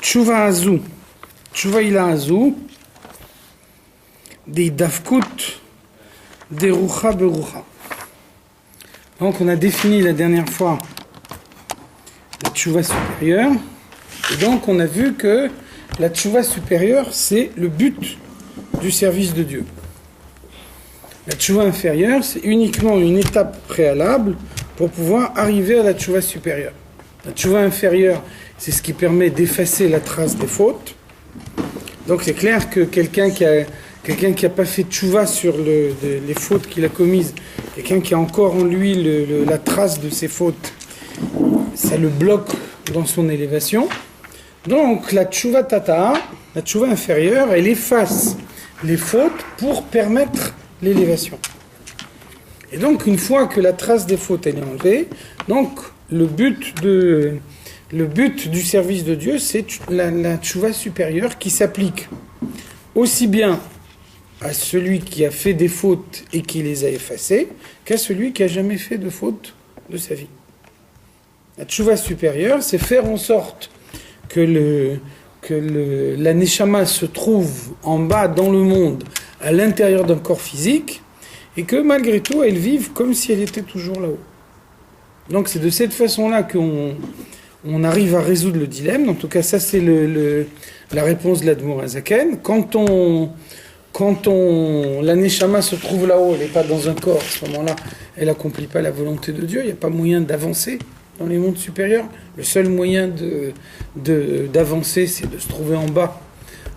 Tshuva Azu, Tshuva Ila Azu, des Davkut, des Rucha Berucha. Donc on a défini la dernière fois la Tshuva supérieure, et donc on a vu que la Tshuva supérieure c'est le but du service de Dieu. La Tshuva inférieure c'est uniquement une étape préalable pour pouvoir arriver à la Tshuva supérieure. La Tshuva inférieure c'est ce qui permet d'effacer la trace des fautes. Donc c'est clair que quelqu'un qui a pas fait Tshuva sur les fautes qu'il a commises, quelqu'un qui a encore en lui la trace de ses fautes, ça le bloque dans son élévation. Donc la Tshuva Tata, la Tshuva inférieure, elle efface les fautes pour permettre l'élévation. Et donc une fois que la trace des fautes elle est enlevée, donc le but du service de Dieu, c'est la Tshuva supérieure qui s'applique aussi bien à celui qui a fait des fautes et qui les a effacées, qu'à celui qui n'a jamais fait de faute de sa vie. La Tshuva supérieure, c'est faire en sorte que la Neshama se trouve en bas dans le monde, à l'intérieur d'un corps physique, et que malgré tout, elle vive comme si elle était toujours là-haut. Donc c'est de cette façon-là qu'on arrive à résoudre le dilemme. En tout cas, ça c'est la réponse de l'Admour Hazaken. Quand la Neshama se trouve là-haut, elle n'est pas dans un corps, à ce moment-là, elle n'accomplit pas la volonté de Dieu, il n'y a pas moyen d'avancer dans les mondes supérieurs. Le seul moyen d'avancer, c'est de se trouver en bas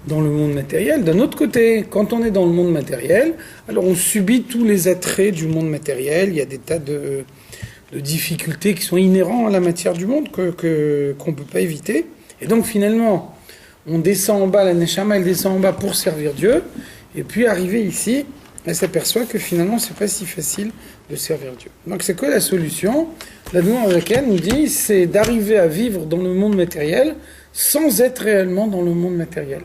dans le monde matériel. D'un autre côté, quand on est dans le monde matériel, alors on subit tous les attraits du monde matériel, il y a des tas de difficultés qui sont inhérents à la matière du monde qu'on ne peut pas éviter. Et donc finalement, on descend en bas, la Neshama elle descend en bas pour servir Dieu, et puis arrivé ici, elle s'aperçoit que finalement c'est pas si facile de servir Dieu. Donc c'est quoi la solution? La demande à laquelle nous dit, c'est d'arriver à vivre dans le monde matériel sans être réellement dans le monde matériel.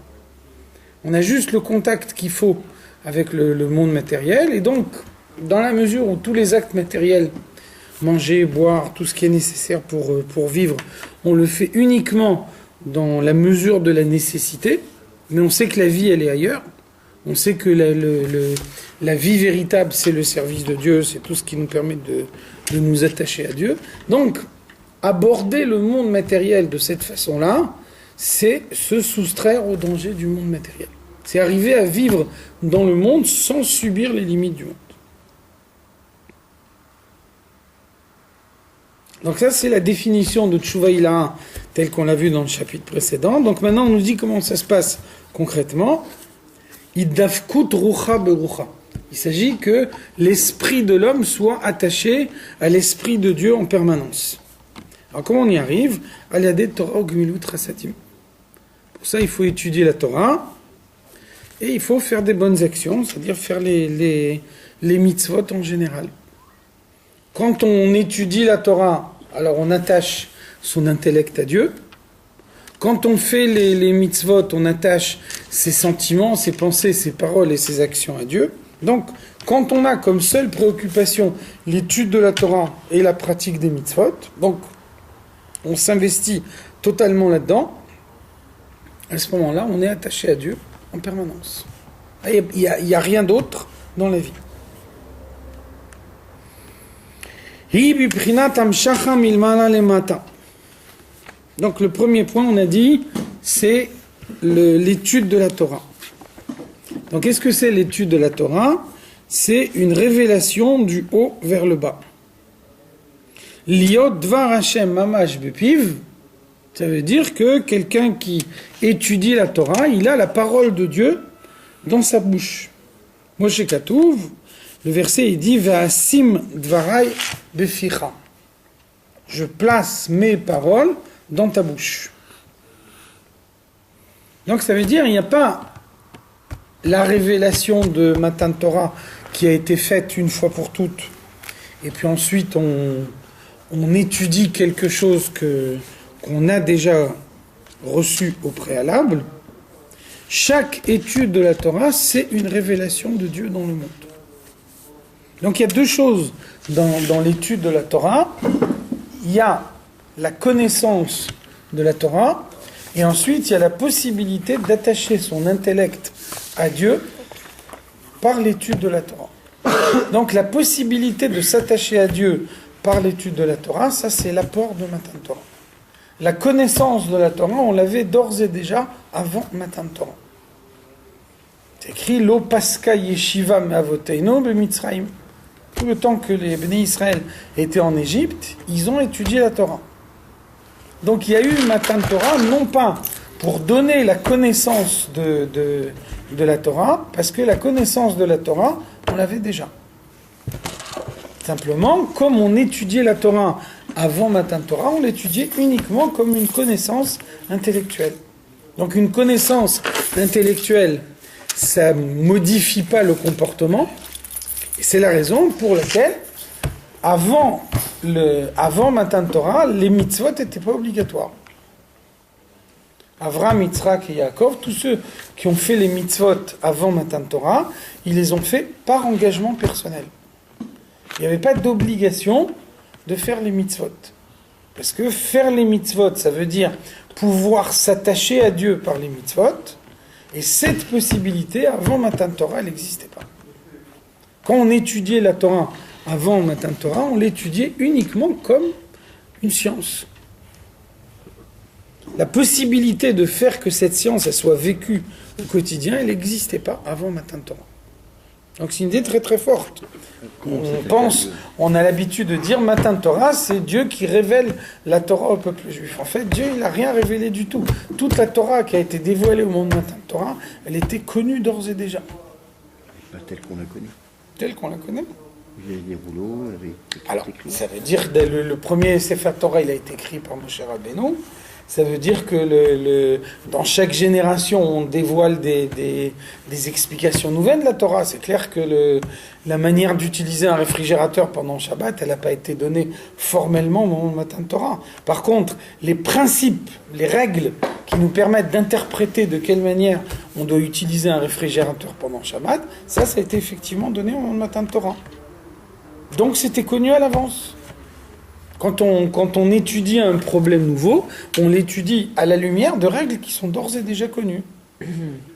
On a juste le contact qu'il faut avec le monde matériel, et donc dans la mesure où tous les actes matériels, manger, boire, tout ce qui est nécessaire pour vivre, on le fait uniquement dans la mesure de la nécessité, mais on sait que la vie elle est ailleurs. On sait que la vie véritable, c'est le service de Dieu, c'est tout ce qui nous permet de nous attacher à Dieu. Donc, aborder le monde matériel de cette façon-là, c'est se soustraire au danger du monde matériel. C'est arriver à vivre dans le monde sans subir les limites du monde. Donc ça, c'est la définition de Tshuva Ila telle qu'on l'a vu dans le chapitre précédent. Donc maintenant, on nous dit comment ça se passe concrètement. Idavkut rucha berucha. Il s'agit que l'esprit de l'homme soit attaché à l'esprit de Dieu en permanence. Alors comment on y arrive? Aliadet Torah Gmilut Rasatim. Pour ça, il faut étudier la Torah et il faut faire des bonnes actions, c'est-à-dire faire les mitzvot en général. Quand on étudie la Torah, alors on attache son intellect à Dieu. Quand on fait les mitzvot, on attache ses sentiments, ses pensées, ses paroles et ses actions à Dieu. Donc, quand on a comme seule préoccupation l'étude de la Torah et la pratique des mitzvot, donc on s'investit totalement là-dedans, à ce moment-là, on est attaché à Dieu en permanence. Il n'y a rien d'autre dans la vie. Donc le premier point, on a dit, c'est l'étude de la Torah. Donc qu'est-ce que c'est l'étude de la Torah? C'est une révélation du haut vers le bas. Liot dvar Hashem mamash bepiv, ça veut dire que quelqu'un qui étudie la Torah, il a la parole de Dieu dans sa bouche. Moshe Katuv, le verset il dit Va'asim dvarai beficha. Je place mes paroles dans ta bouche. Donc ça veut dire il n'y a pas la révélation de Matan Torah qui a été faite une fois pour toutes et puis ensuite on étudie quelque chose qu'on a déjà reçu au préalable. Chaque étude de la Torah, c'est une révélation de Dieu dans le monde. Donc il y a deux choses dans l'étude de la Torah. Il y a la connaissance de la Torah Et ensuite, il y a la possibilité d'attacher son intellect à Dieu par l'étude de la Torah. Donc la possibilité de s'attacher à Dieu par l'étude de la Torah, ça c'est l'apport de Matan Torah. La connaissance de la Torah, on l'avait d'ores et déjà avant Matan Torah. C'est écrit Lo Paska Yeshiva Me'avoteinu B'Mitzrayim. Tout le temps que les Bnei Israël étaient en Égypte, ils ont étudié la Torah. Donc il y a eu Matan Torah, non pas pour donner la connaissance de la Torah, parce que la connaissance de la Torah, on l'avait déjà. Simplement, comme on étudiait la Torah avant Matan Torah, on l'étudiait uniquement comme une connaissance intellectuelle. Donc une connaissance intellectuelle, ça ne modifie pas le comportement, et c'est la raison pour laquelle, avant Matan Torah, les mitzvot n'étaient pas obligatoires. Avraham, Yitzhak et Yaakov, tous ceux qui ont fait les mitzvot avant Matan Torah, ils les ont fait par engagement personnel. Il n'y avait pas d'obligation de faire les mitzvot. Parce que faire les mitzvot, ça veut dire pouvoir s'attacher à Dieu par les mitzvot, et cette possibilité, avant Matan Torah, elle n'existait pas. Quand on étudiait la Torah avant Matan Torah, on l'étudiait uniquement comme une science. La possibilité de faire que cette science elle soit vécue au quotidien, elle n'existait pas avant Matan Torah. Donc c'est une idée très très forte. On a l'habitude de dire Matan Torah, c'est Dieu qui révèle la Torah au peuple juif. En fait, Dieu il n'a rien révélé du tout. Toute la Torah qui a été dévoilée au monde de Matan Torah, elle était connue d'ores et déjà. Pas telle qu'on la connaît. Telle qu'on la connaît. Il y a des rouleaux, il y avait alors, ça veut dire que le premier Sefer Torah, il a été écrit par Moshe Rabbeinu. Ça veut dire que dans chaque génération, on dévoile des explications nouvelles de la Torah. C'est clair que la manière d'utiliser un réfrigérateur pendant Shabbat, elle n'a pas été donnée formellement au moment de Matan Torah. Par contre, les principes, les règles qui nous permettent d'interpréter de quelle manière on doit utiliser un réfrigérateur pendant Shabbat, ça a été effectivement donné au moment de Matan Torah. Donc c'était connu à l'avance. Quand on étudie un problème nouveau, on l'étudie à la lumière de règles qui sont d'ores et déjà connues.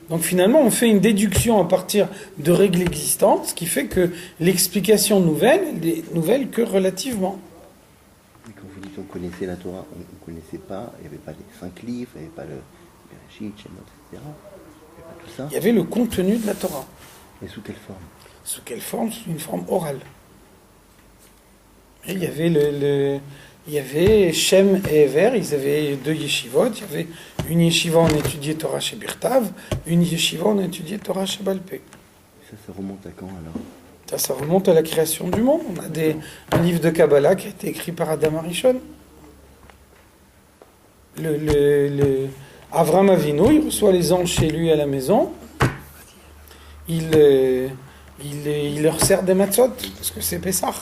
Donc finalement, on fait une déduction à partir de règles existantes, ce qui fait que l'explication nouvelle, elle est nouvelle que relativement. Mais quand vous dites qu'on connaissait la Torah, on ne connaissait pas, il n'y avait pas les 5 livres, il n'y avait pas le Bereshit, Shemot, etc. Il n'y avait pas tout ça. Il y avait le contenu de la Torah. Et sous quelle forme? Sous quelle forme? Sous une forme orale. Et il y avait Shem et Ever, ils avaient 2 yeshivot. Il y avait une yeshiva on étudiait Torah chez Birtav, une yeshiva on étudiait Torah chez Balpé. Ça remonte à quand alors? Ça remonte à la création du monde. On a un livre de Kabbalah qui a été écrit par Adam Arishon. Avram Avinu, il reçoit les anges chez lui à la maison. Il leur sert des matzot, parce que c'est Pessah.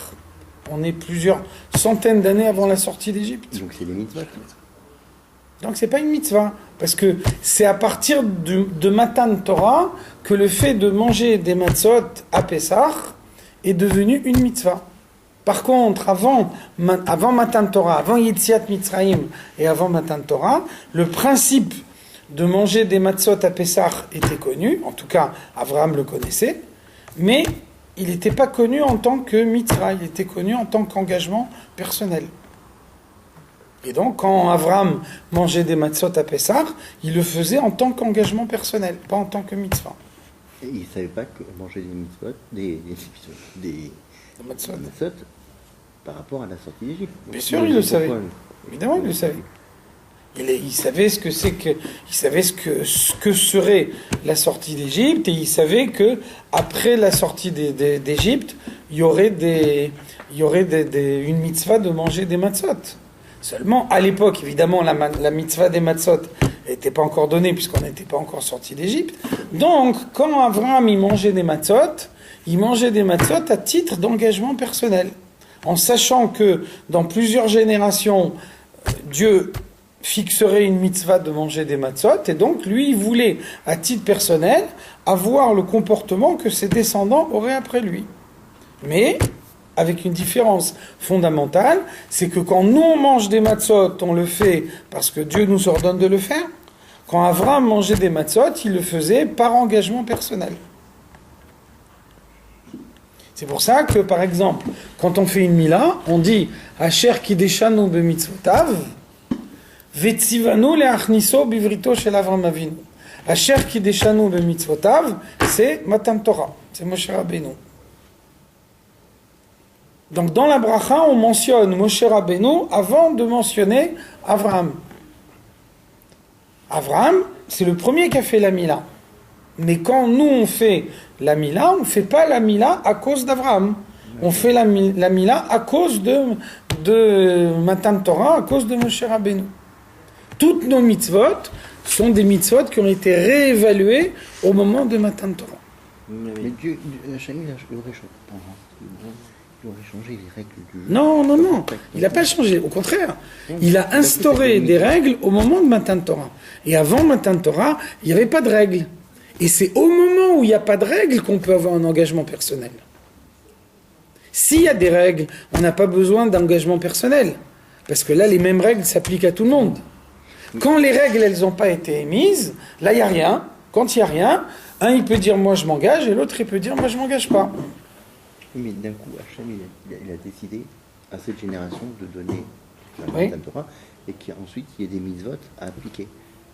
On est plusieurs centaines d'années avant la sortie d'Égypte. Donc c'est des mitzvahs. Donc c'est pas une mitzvah, parce que c'est à partir de Matan Torah que le fait de manger des matzot à Pessah est devenu une mitzvah. Par contre, avant Matan Torah, avant Yetziat Mitzrayim et avant Matan Torah, le principe de manger des matzot à Pessah était connu, en tout cas Abraham le connaissait, mais il n'était pas connu en tant que mitzvah, il était connu en tant qu'engagement personnel. Et donc, quand Abraham mangeait des matzot à Pessah, il le faisait en tant qu'engagement personnel, pas en tant que mitzvah. Et il ne savait pas que manger des mitzvot, des matzot par rapport à la sortie d'Égypte. Bien sûr, il le savait. Évidemment, il le savait. Il savait ce que serait la sortie d'Égypte, et il savait que après la sortie d'Égypte, il y aurait une mitzvah de manger des matzot. Seulement, à l'époque, évidemment, la mitzvah des matzot n'était pas encore donnée puisqu'on n'était pas encore sorti d'Égypte. Donc, quand Abraham il mangeait des matzot à titre d'engagement personnel, en sachant que dans plusieurs générations, Dieu fixerait une mitzvah de manger des matzot, et donc lui, il voulait, à titre personnel, avoir le comportement que ses descendants auraient après lui. Mais, avec une différence fondamentale, c'est que quand nous on mange des matzot, on le fait parce que Dieu nous ordonne de le faire, Quand Avram mangeait des matzot, il le faisait par engagement personnel. C'est pour ça que, par exemple, quand on fait une mila, on dit Asher kideshanu b'mitzvotav, vetzivanu le'achniso bivrito shel Avram Avinu. Asher kideshanu b'mitzvotav, c'est Matan Torah, c'est Moshe Rabbeinu. Donc dans la bracha, on mentionne Moshe Rabbeinu avant de mentionner Avraham. Avraham, c'est le premier qui a fait la mila. Mais quand nous on fait la mila, on ne fait pas la mila à cause d'Avraham. On fait la mila à cause de Matan Torah, à cause de Moshe Rabbeinu. Toutes nos mitzvot sont des mitzvot qui ont été réévaluées au moment de Matan Torah. Mais Dieu, Hachem, il aurait changé les règles du jeu. Non. Il n'a pas changé. Au contraire, il a instauré des règles au moment de Matan Torah. Et avant Matan Torah, il n'y avait pas de règles. Et c'est au moment où il n'y a pas de règles qu'on peut avoir un engagement personnel. S'il y a des règles, on n'a pas besoin d'engagement personnel. Parce que là, les mêmes règles s'appliquent à tout le monde. Quand les règles, elles n'ont pas été émises, là, il n'y a rien. Quand il n'y a rien, un, il peut dire « moi, je m'engage » et l'autre, il peut dire « moi, je ne m'engage pas ». Mais d'un coup, Hachem, il a décidé à cette génération de donner la Oui. Torah et qu'ensuite, il y ait des mitzvot à appliquer.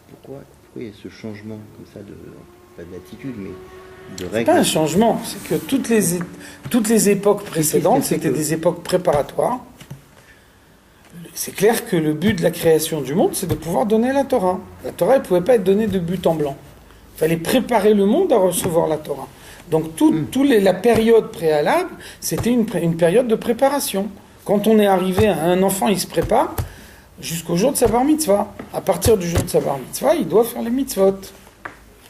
Pourquoi il y a ce changement comme ça pas d'attitude, mais de règles? C'est pas un changement, c'est que toutes les époques précédentes, c'était des époques préparatoires. C'est clair que le but de la création du monde, c'est de pouvoir donner la Torah. La Torah, elle ne pouvait pas être donnée de but en blanc. Il fallait préparer le monde à recevoir la Torah. Donc la période préalable, c'était une période de préparation. Quand on est arrivé à un enfant, il se prépare jusqu'au jour de sa bar mitzvah. À partir du jour de sa bar mitzvah, il doit faire les mitzvot.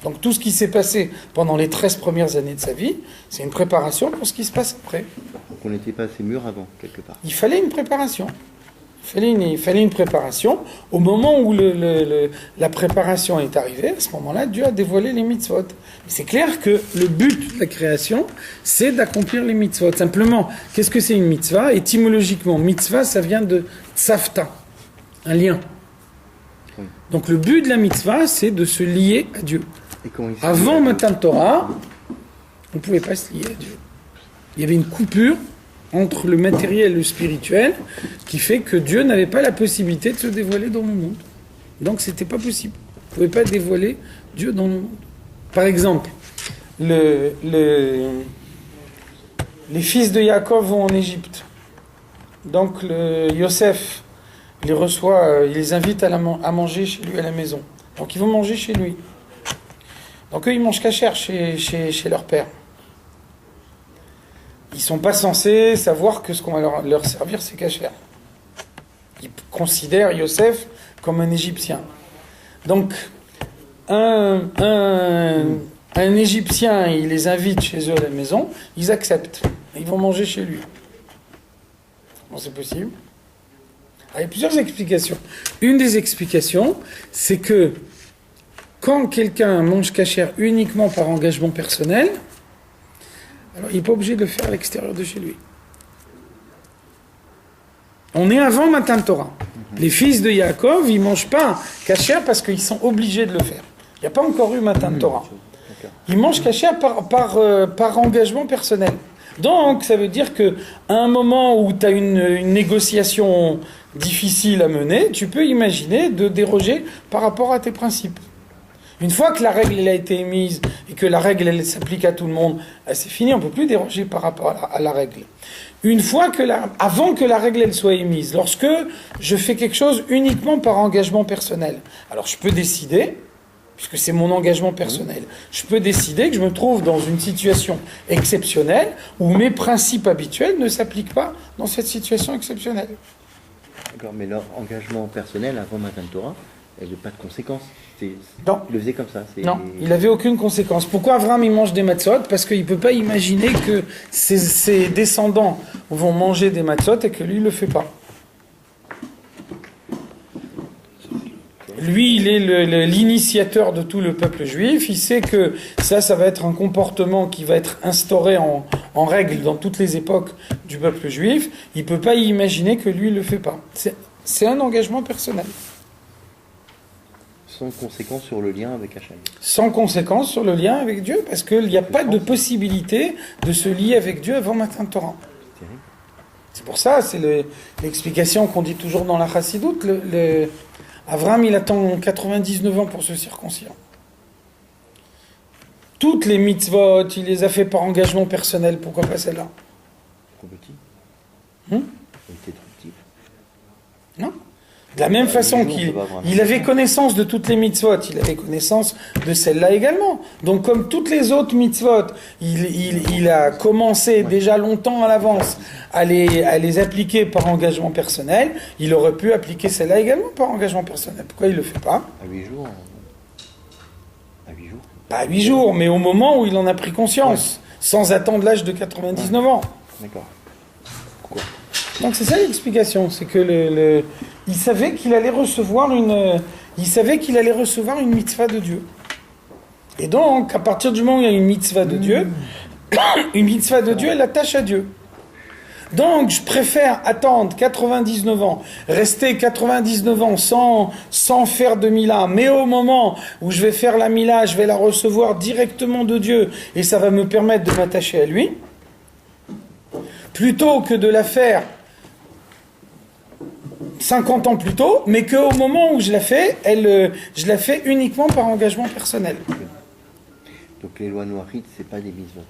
Donc tout ce qui s'est passé pendant les 13 premières années de sa vie, c'est une préparation pour ce qui se passe après. Donc on n'était pas assez mûr avant, quelque part. Il fallait une préparation. Il fallait une préparation. Au moment où la préparation est arrivée, à ce moment-là, Dieu a dévoilé les mitzvot. C'est clair que le but de la création, c'est d'accomplir les mitzvot. Simplement, qu'est-ce que c'est une mitzvah? Étymologiquement, mitzvah, ça vient de tsafta, un lien. Oui. Donc le but de la mitzvah, c'est de se lier à Dieu. Avant Matan Torah, on ne pouvait pas se lier à Dieu. Il y avait une coupure entre le matériel et le spirituel qui fait que Dieu n'avait pas la possibilité de se dévoiler dans le monde. Donc c'était pas possible. On ne pouvait pas dévoiler Dieu dans le monde. Par exemple, les fils de Yaakov vont en Égypte. Donc Yosef les reçoit, il les invite à manger chez lui à la maison. Donc ils vont manger chez lui. Donc eux, ils mangent kasher chez leur père. Ils ne sont pas censés savoir que ce qu'on va leur servir, c'est kasher. Ils considèrent Yosef comme un Égyptien. Donc, un Égyptien, il les invite chez eux à la maison, ils acceptent. Ils vont manger chez lui. Bon, c'est possible. Alors, il y a plusieurs explications. Une des explications, c'est que quand quelqu'un mange kasher uniquement par engagement personnel, alors il n'est pas obligé de le faire à l'extérieur de chez lui. On est avant Matan Torah. Les fils de Yaakov, ils ne mangent pas kasher parce qu'ils sont obligés de le faire. Il n'y a pas encore eu Matan Torah. Ils mangent kasher par engagement personnel. Donc, ça veut dire qu'à un moment où tu as une négociation difficile à mener, tu peux imaginer de déroger par rapport à tes principes. Une fois que la règle elle a été émise et que la règle elle s'applique à tout le monde, c'est fini, on ne peut plus déroger par rapport à la règle. Une fois avant que la règle elle soit émise, lorsque je fais quelque chose uniquement par engagement personnel, alors je peux décider, puisque c'est mon engagement personnel, je peux décider que je me trouve dans une situation exceptionnelle où mes principes habituels ne s'appliquent pas dans cette situation exceptionnelle. D'accord, mais leur engagement personnel avant Matan Torah, il n'y avait pas de conséquences. Non. Il le faisait comme ça. Non, il n'avait aucune conséquence. Pourquoi Avram il mange des matzot? Parce qu'il ne peut pas imaginer que ses descendants vont manger des matzot et que lui, il ne le fait pas. Lui, il est l'initiateur de tout le peuple juif. Il sait que ça va être un comportement qui va être instauré en règle dans toutes les époques du peuple juif. Il ne peut pas imaginer que lui, il ne le fait pas. C'est un engagement personnel. Sans conséquence sur le lien avec Hachem. Sans conséquence sur le lien avec Dieu, parce qu'il n'y a pas de possibilité de se lier avec Dieu avant Matan Torah. Terrible. C'est pour ça, c'est l'explication qu'on dit toujours dans la Chassidoute. Avram, il attend 99 ans pour se circoncire. Toutes les mitzvot, il les a fait par engagement personnel. Pourquoi pas celle-là? Trop petit. Il était trop petit. Non. De la même façon qu'il avait connaissance de toutes les mitzvot, il avait connaissance de celle-là également. Donc comme toutes les autres mitzvot, il a commencé déjà longtemps à l'avance à les appliquer par engagement personnel, il aurait pu appliquer celle-là également par engagement personnel. Pourquoi il ne le fait pas? À 8 jours. À 8 jours. Pas à 8 jours, mais au moment où il en a pris conscience, sans attendre l'âge de 99 ans. D'accord. Pourquoi? Donc c'est ça l'explication, c'est que il savait qu'il allait recevoir une mitzvah de Dieu. Et donc, à partir du moment où il y a une mitzvah de Dieu, elle attache à Dieu. Donc, je préfère attendre 99 ans, rester 99 ans sans faire de Mila, mais au moment où je vais faire la Mila, je vais la recevoir directement de Dieu, et ça va me permettre de m'attacher à lui, plutôt que de la faire 50 ans plus tôt, mais qu'au moment où je la fais, je la fais uniquement par engagement personnel. Donc les lois noachides, c'est pas des mitzvot.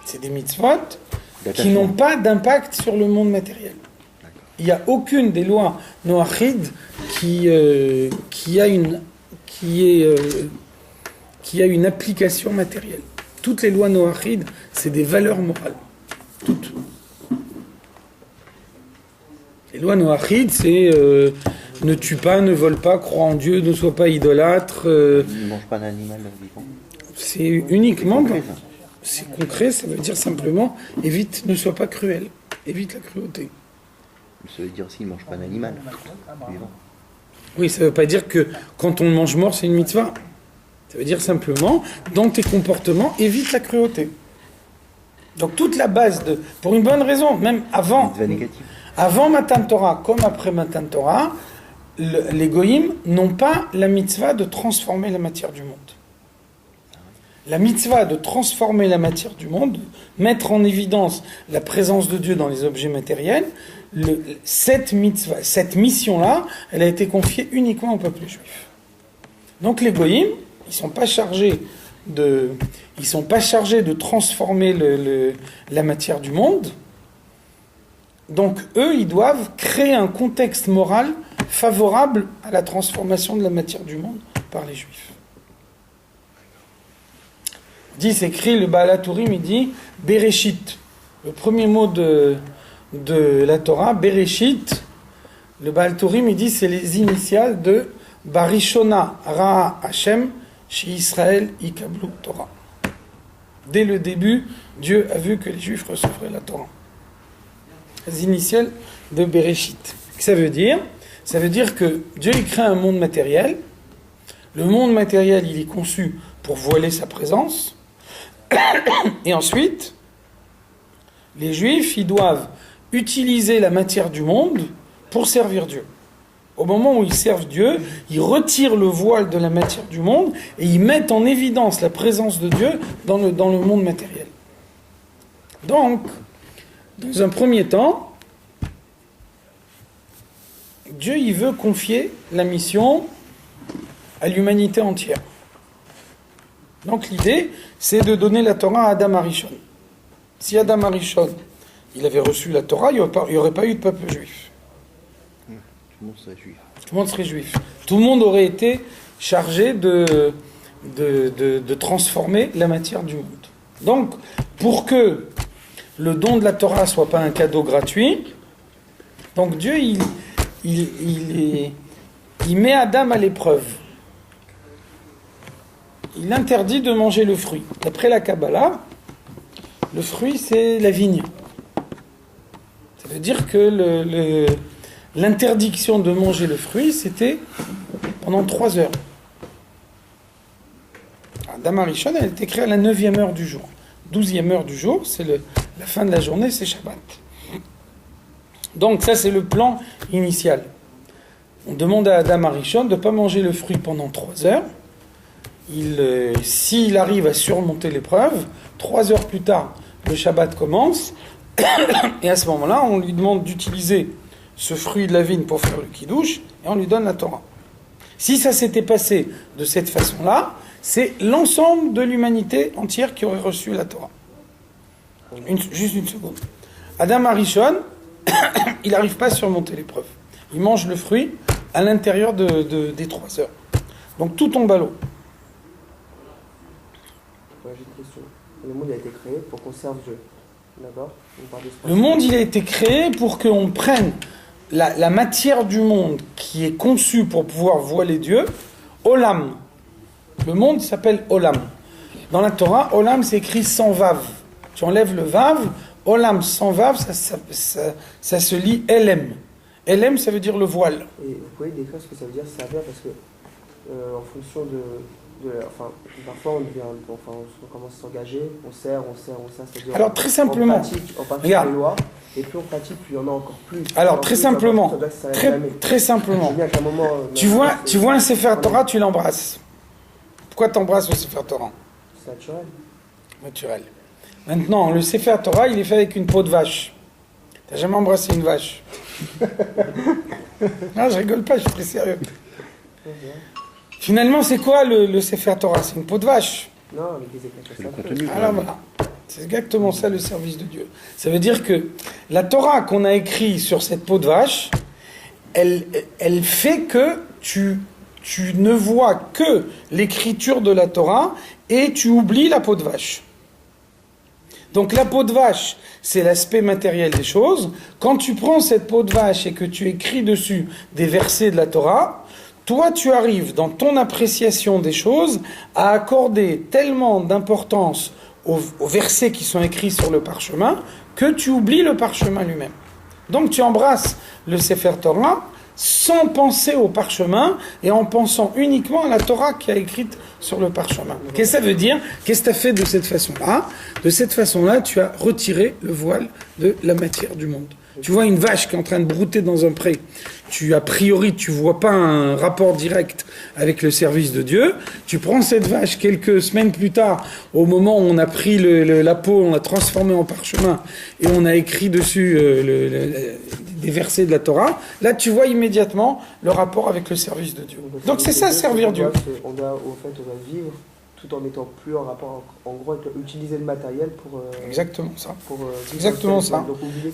C'est des mitzvot qui n'ont pas d'impact sur le monde matériel. D'accord. Il n'y a aucune des lois noachides qui a une application matérielle. Toutes les lois noachides, c'est des valeurs morales. Toutes. Les lois noachides, c'est ne tue pas, ne vole pas, crois en Dieu, ne sois pas idolâtre. Ne mange pas d'animal vivant. C'est uniquement... C'est concret, ça. C'est concret, ça veut dire simplement, ne sois pas cruel. Évite la cruauté. Ça veut dire aussi, ne mange pas d'animal vivant. Oui, ça ne veut pas dire que quand on mange mort, c'est une mitzvah. Ça veut dire simplement, dans tes comportements, évite la cruauté. Donc toute la base pour une bonne raison, même avant Matan Torah comme après Matan Torah, les goïms n'ont pas la mitzvah de transformer la matière du monde. La mitzvah de transformer la matière du monde, mettre en évidence la présence de Dieu dans les objets matériels, cette mission-là, elle a été confiée uniquement au peuple juif. Donc les goïms, ils sont pas chargés de transformer la matière du monde. Donc eux, ils doivent créer un contexte moral favorable à la transformation de la matière du monde par les juifs. C'est écrit, le Baal HaTurim, il dit Bereshit. Le premier mot de la Torah, Bereshit, le Baal HaTurim, il dit c'est les initiales de Barishona Ra Hashem Shi Israël Ikablu Torah. Dès le début, Dieu a vu que les Juifs recevraient la Torah. Les initiales de Bereshit. Ça veut dire que Dieu il crée un monde matériel. Le monde matériel, il est conçu pour voiler sa présence. Et ensuite, les Juifs, ils doivent utiliser la matière du monde pour servir Dieu. Au moment où ils servent Dieu, ils retirent le voile de la matière du monde et ils mettent en évidence la présence de Dieu dans le monde matériel. Donc, dans un premier temps, Dieu il veut confier la mission à l'humanité entière. Donc l'idée, c'est de donner la Torah à Adam Arishon. Si Adam Arishon, il avait reçu la Torah, il n'y aurait pas eu de peuple juif. Tout le monde serait juif. Tout le monde serait juif. Tout le monde aurait été chargé de transformer la matière du monde. Donc, pour que le don de la Torah ne soit pas un cadeau gratuit, donc Dieu, il met Adam à l'épreuve. Il interdit de manger le fruit. D'après la Kabbalah, le fruit, c'est la vigne. Ça veut dire que l'interdiction de manger le fruit, c'était pendant 3 heures. Adam Arishon, elle était créée à la 9e heure du jour. 12e heure du jour, c'est la fin de la journée, c'est Shabbat. Donc ça, c'est le plan initial. On demande à Adam Arishon de ne pas manger le fruit pendant 3 heures. S'il arrive à surmonter l'épreuve, 3 heures plus tard, le Shabbat commence. Et à ce moment-là, on lui demande d'utiliser ce fruit de la vigne pour faire le kiddush, et on lui donne la Torah. Si ça s'était passé de cette façon-là, c'est l'ensemble de l'humanité entière qui aurait reçu la Torah. Juste une seconde. Adam Arishon, il n'arrive pas à surmonter l'épreuve. Il mange le fruit à l'intérieur des 3 heures. Donc tout tombe à l'eau. Ouais, j'ai une question. Le monde a été créé pour qu'on serve Dieu. D'accord? Le monde, il a été créé pour qu'on prenne la matière du monde qui est conçue pour pouvoir voiler Dieu, Olam. Le monde s'appelle Olam. Dans la Torah, Olam, c'est écrit sans vav. Tu enlèves le vav, Olam sans vav, ça se lit Elem. Elem, ça veut dire le voile. Et vous pouvez décrire ce que ça veut dire servir, parce que en fonction enfin, parfois on commence à s'engager, on sert, c'est-à-dire alors très simplement, on pratique les lois, et plus on pratique, plus il y en a encore plus. Alors très simplement, très simplement, tu vois un Sefer Torah, tu l'embrasses. Pourquoi tu embrasses le Sefer Torah? C'est Naturel. Maintenant, le Sefer Torah, il est fait avec une peau de vache. T'as jamais embrassé une vache? Non, je rigole pas, je suis très sérieux. Finalement, c'est quoi le Sefer Torah? C'est une peau de vache. Non, avec des écritures. C'est le contenu. Alors voilà, c'est exactement ça le service de Dieu. Ça veut dire que la Torah qu'on a écrite sur cette peau de vache, elle fait que tu ne vois que l'écriture de la Torah et tu oublies la peau de vache. Donc la peau de vache, c'est l'aspect matériel des choses. Quand tu prends cette peau de vache et que tu écris dessus des versets de la Torah, toi, tu arrives dans ton appréciation des choses à accorder tellement d'importance aux versets qui sont écrits sur le parchemin que tu oublies le parchemin lui-même. Donc tu embrasses le Sefer Torah sans penser au parchemin et en pensant uniquement à la Torah qui est écrite sur le parchemin. Qu'est-ce que ça veut dire? Qu'est-ce que tu as fait de cette façon-là? De cette façon-là, tu as retiré le voile de la matière du monde. Tu vois une vache qui est en train de brouter dans un pré. A priori, tu vois pas un rapport direct avec le service de Dieu. Tu prends cette vache quelques semaines plus tard, au moment où on a pris la peau, on l'a transformée en parchemin et on a écrit dessus des versets de la Torah. Là, tu vois immédiatement le rapport avec le service de Dieu. Donc c'est ça, servir Dieu. On va vivre tout en étant plus en rapport, en gros, avec utiliser le matériel pour... Exactement ça. C'est exactement ça.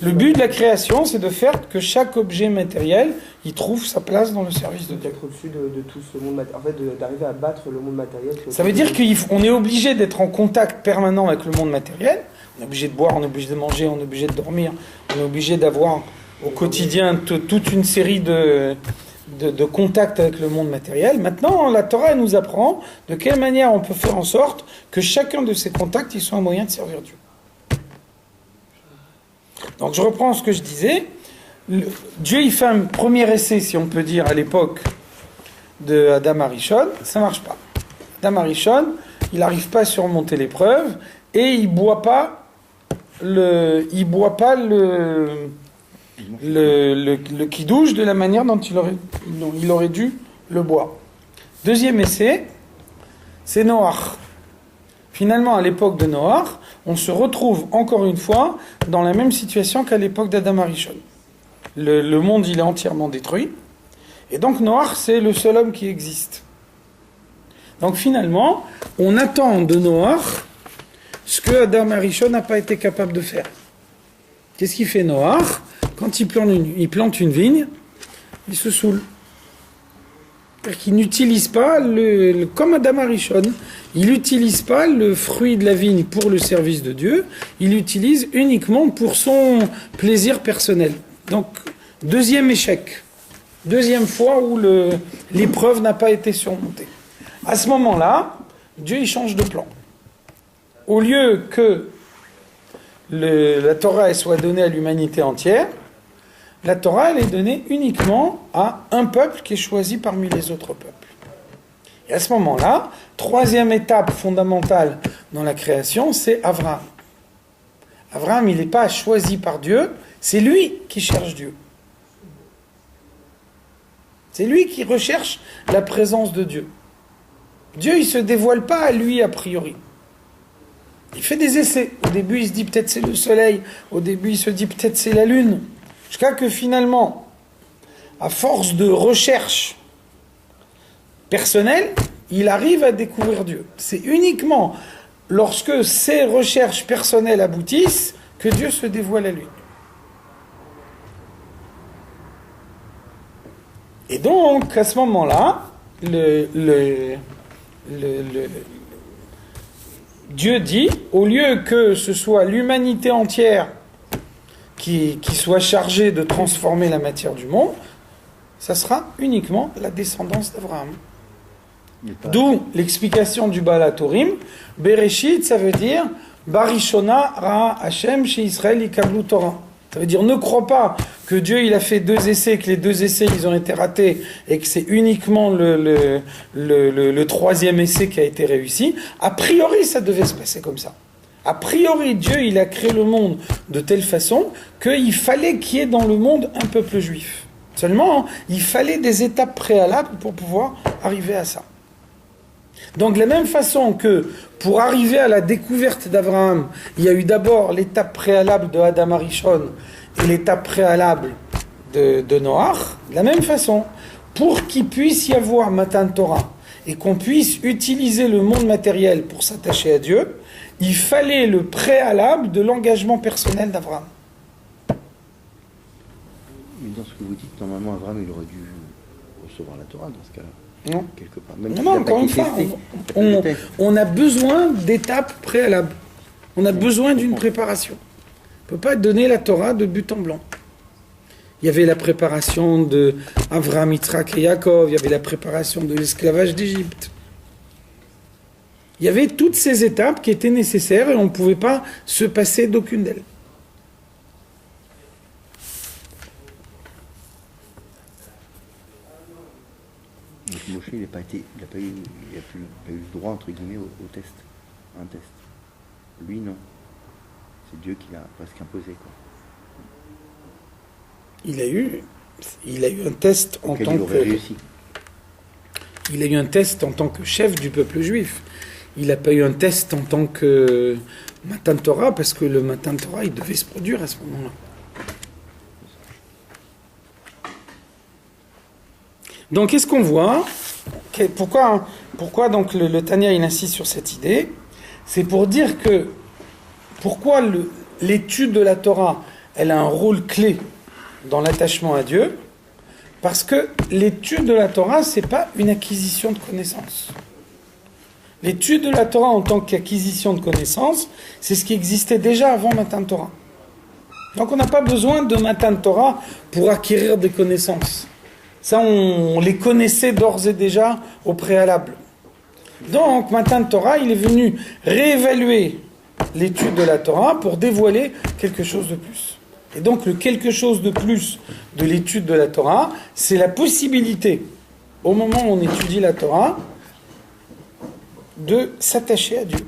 Le but de la création, c'est de faire que chaque objet matériel, il trouve sa place dans le service de Dieu. D'être au-dessus de tout ce monde matériel, en fait, d'arriver à battre le monde matériel. Ça veut dire qu'on est obligé d'être en contact permanent avec le monde matériel. On est obligé de boire, on est obligé de manger, on est obligé de dormir, on est obligé d'avoir au quotidien toute une série de contact avec le monde matériel. Maintenant, la Torah elle nous apprend de quelle manière on peut faire en sorte que chacun de ces contacts ils soit un moyen de servir Dieu. Donc je reprends ce que je disais. Dieu il fait un premier essai, si on peut dire, à l'époque de Adam Arishon, ça marche pas. Adam Arishon, il n'arrive pas à surmonter l'épreuve et il boit pas le kiddush de la manière dont il aurait dû le boire. Deuxième essai, c'est Noach. Finalement, à l'époque de Noach, on se retrouve encore une fois dans la même situation qu'à l'époque d'Adam Arishon. Le monde, il est entièrement détruit. Et donc Noach, c'est le seul homme qui existe. Donc finalement, on attend de Noach ce que Adam Arishon n'a pas été capable de faire. Qu'est-ce qu'il fait Noach? Quand il plante une vigne, il se saoule. C'est-à-dire qu'il n'utilise pas, comme Adam Arishon, il n'utilise pas le fruit de la vigne pour le service de Dieu, il l'utilise uniquement pour son plaisir personnel. Donc, deuxième échec. Deuxième fois où l'épreuve n'a pas été surmontée. À ce moment-là, Dieu il change de plan. Au lieu que la Torah elle soit donnée à l'humanité entière, la Torah elle est donnée uniquement à un peuple qui est choisi parmi les autres peuples. Et à ce moment-là, troisième étape fondamentale dans la création, c'est Abraham. Abraham, il n'est pas choisi par Dieu, c'est lui qui cherche Dieu. C'est lui qui recherche la présence de Dieu. Dieu, il ne se dévoile pas à lui a priori. Il fait des essais. Au début, il se dit peut-être c'est le soleil. Au début, il se dit peut-être c'est la lune. Jusqu'à que finalement, à force de recherche personnelle, il arrive à découvrir Dieu. C'est uniquement lorsque ces recherches personnelles aboutissent que Dieu se dévoile à lui. Et donc, à ce moment-là, Dieu dit, au lieu que ce soit l'humanité entière qui soit chargée de transformer la matière du monde, ça sera uniquement la descendance d'Abraham. D'où l'explication du Baal HaTurim. Bereshit, ça veut dire Barishona Ra Hashem chez Israël Ikablu Torah. Ça veut dire ne crois pas que Dieu il a fait 2 essais, que les 2 essais ils ont été ratés et que c'est uniquement le 3e essai qui a été réussi. A priori, ça devait se passer comme ça. A priori, Dieu il a créé le monde de telle façon qu'il fallait qu'il y ait dans le monde un peuple juif. Seulement, il fallait des étapes préalables pour pouvoir arriver à ça. Donc, de la même façon que pour arriver à la découverte d'Abraham, il y a eu d'abord l'étape préalable de Adam Arishon et l'étape préalable de Noach, de la même façon, pour qu'il puisse y avoir Matan Torah et qu'on puisse utiliser le monde matériel pour s'attacher à Dieu, il fallait le préalable de l'engagement personnel d'Abraham. Mais dans ce que vous dites, normalement, Abraham, il aurait dû recevoir la Torah dans ce cas-là. Non. Quelque part. Même Non, encore une fois, on a besoin d'étapes préalables. On a besoin d'une préparation. On ne peut pas donner la Torah de but en blanc. Il y avait la préparation de Avraham, Yitzhak et Yaakov, il y avait la préparation de l'esclavage d'Égypte. Il y avait toutes ces étapes qui étaient nécessaires et on ne pouvait pas se passer d'aucune d'elles. Donc Moshe, il n'a pas eu le droit, entre guillemets, au test. Un test. Lui, non. C'est Dieu qui l'a presque imposé, quoi. Il a eu un test en tant que... réussi. Il a eu un test en tant que chef du peuple juif. Il n'a pas eu un test en tant que Matan Torah, parce que le Matan Torah, il devait se produire à ce moment-là. Donc, qu'est-ce qu'on voit ? Pourquoi donc le Tanya il insiste sur cette idée ? C'est pour dire que pourquoi l'étude de la Torah, elle a un rôle clé dans l'attachement à Dieu ? Parce que l'étude de la Torah, c'est pas une acquisition de connaissances. L'étude de la Torah en tant qu'acquisition de connaissances, c'est ce qui existait déjà avant Matan Torah. Donc, on n'a pas besoin de Matan Torah pour acquérir des connaissances. Ça, on les connaissait d'ores et déjà au préalable. Donc, Matan Torah, il est venu réévaluer l'étude de la Torah pour dévoiler quelque chose de plus. Et donc, le quelque chose de plus de l'étude de la Torah, c'est la possibilité, au moment où on étudie la Torah, de s'attacher à Dieu.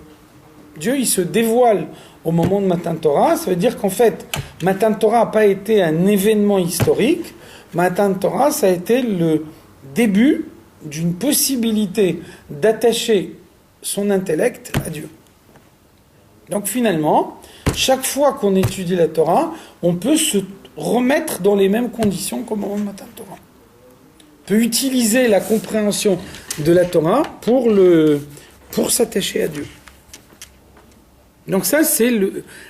Dieu, il se dévoile au moment de Matan Torah. Ça veut dire qu'en fait, Matan Torah n'a pas été un événement historique. Matan Torah, ça a été le début d'une possibilité d'attacher son intellect à Dieu. Donc finalement, chaque fois qu'on étudie la Torah, on peut se remettre dans les mêmes conditions qu'au moment de Matan Torah. On peut utiliser la compréhension de la Torah pour s'attacher à Dieu. Donc ça, c'est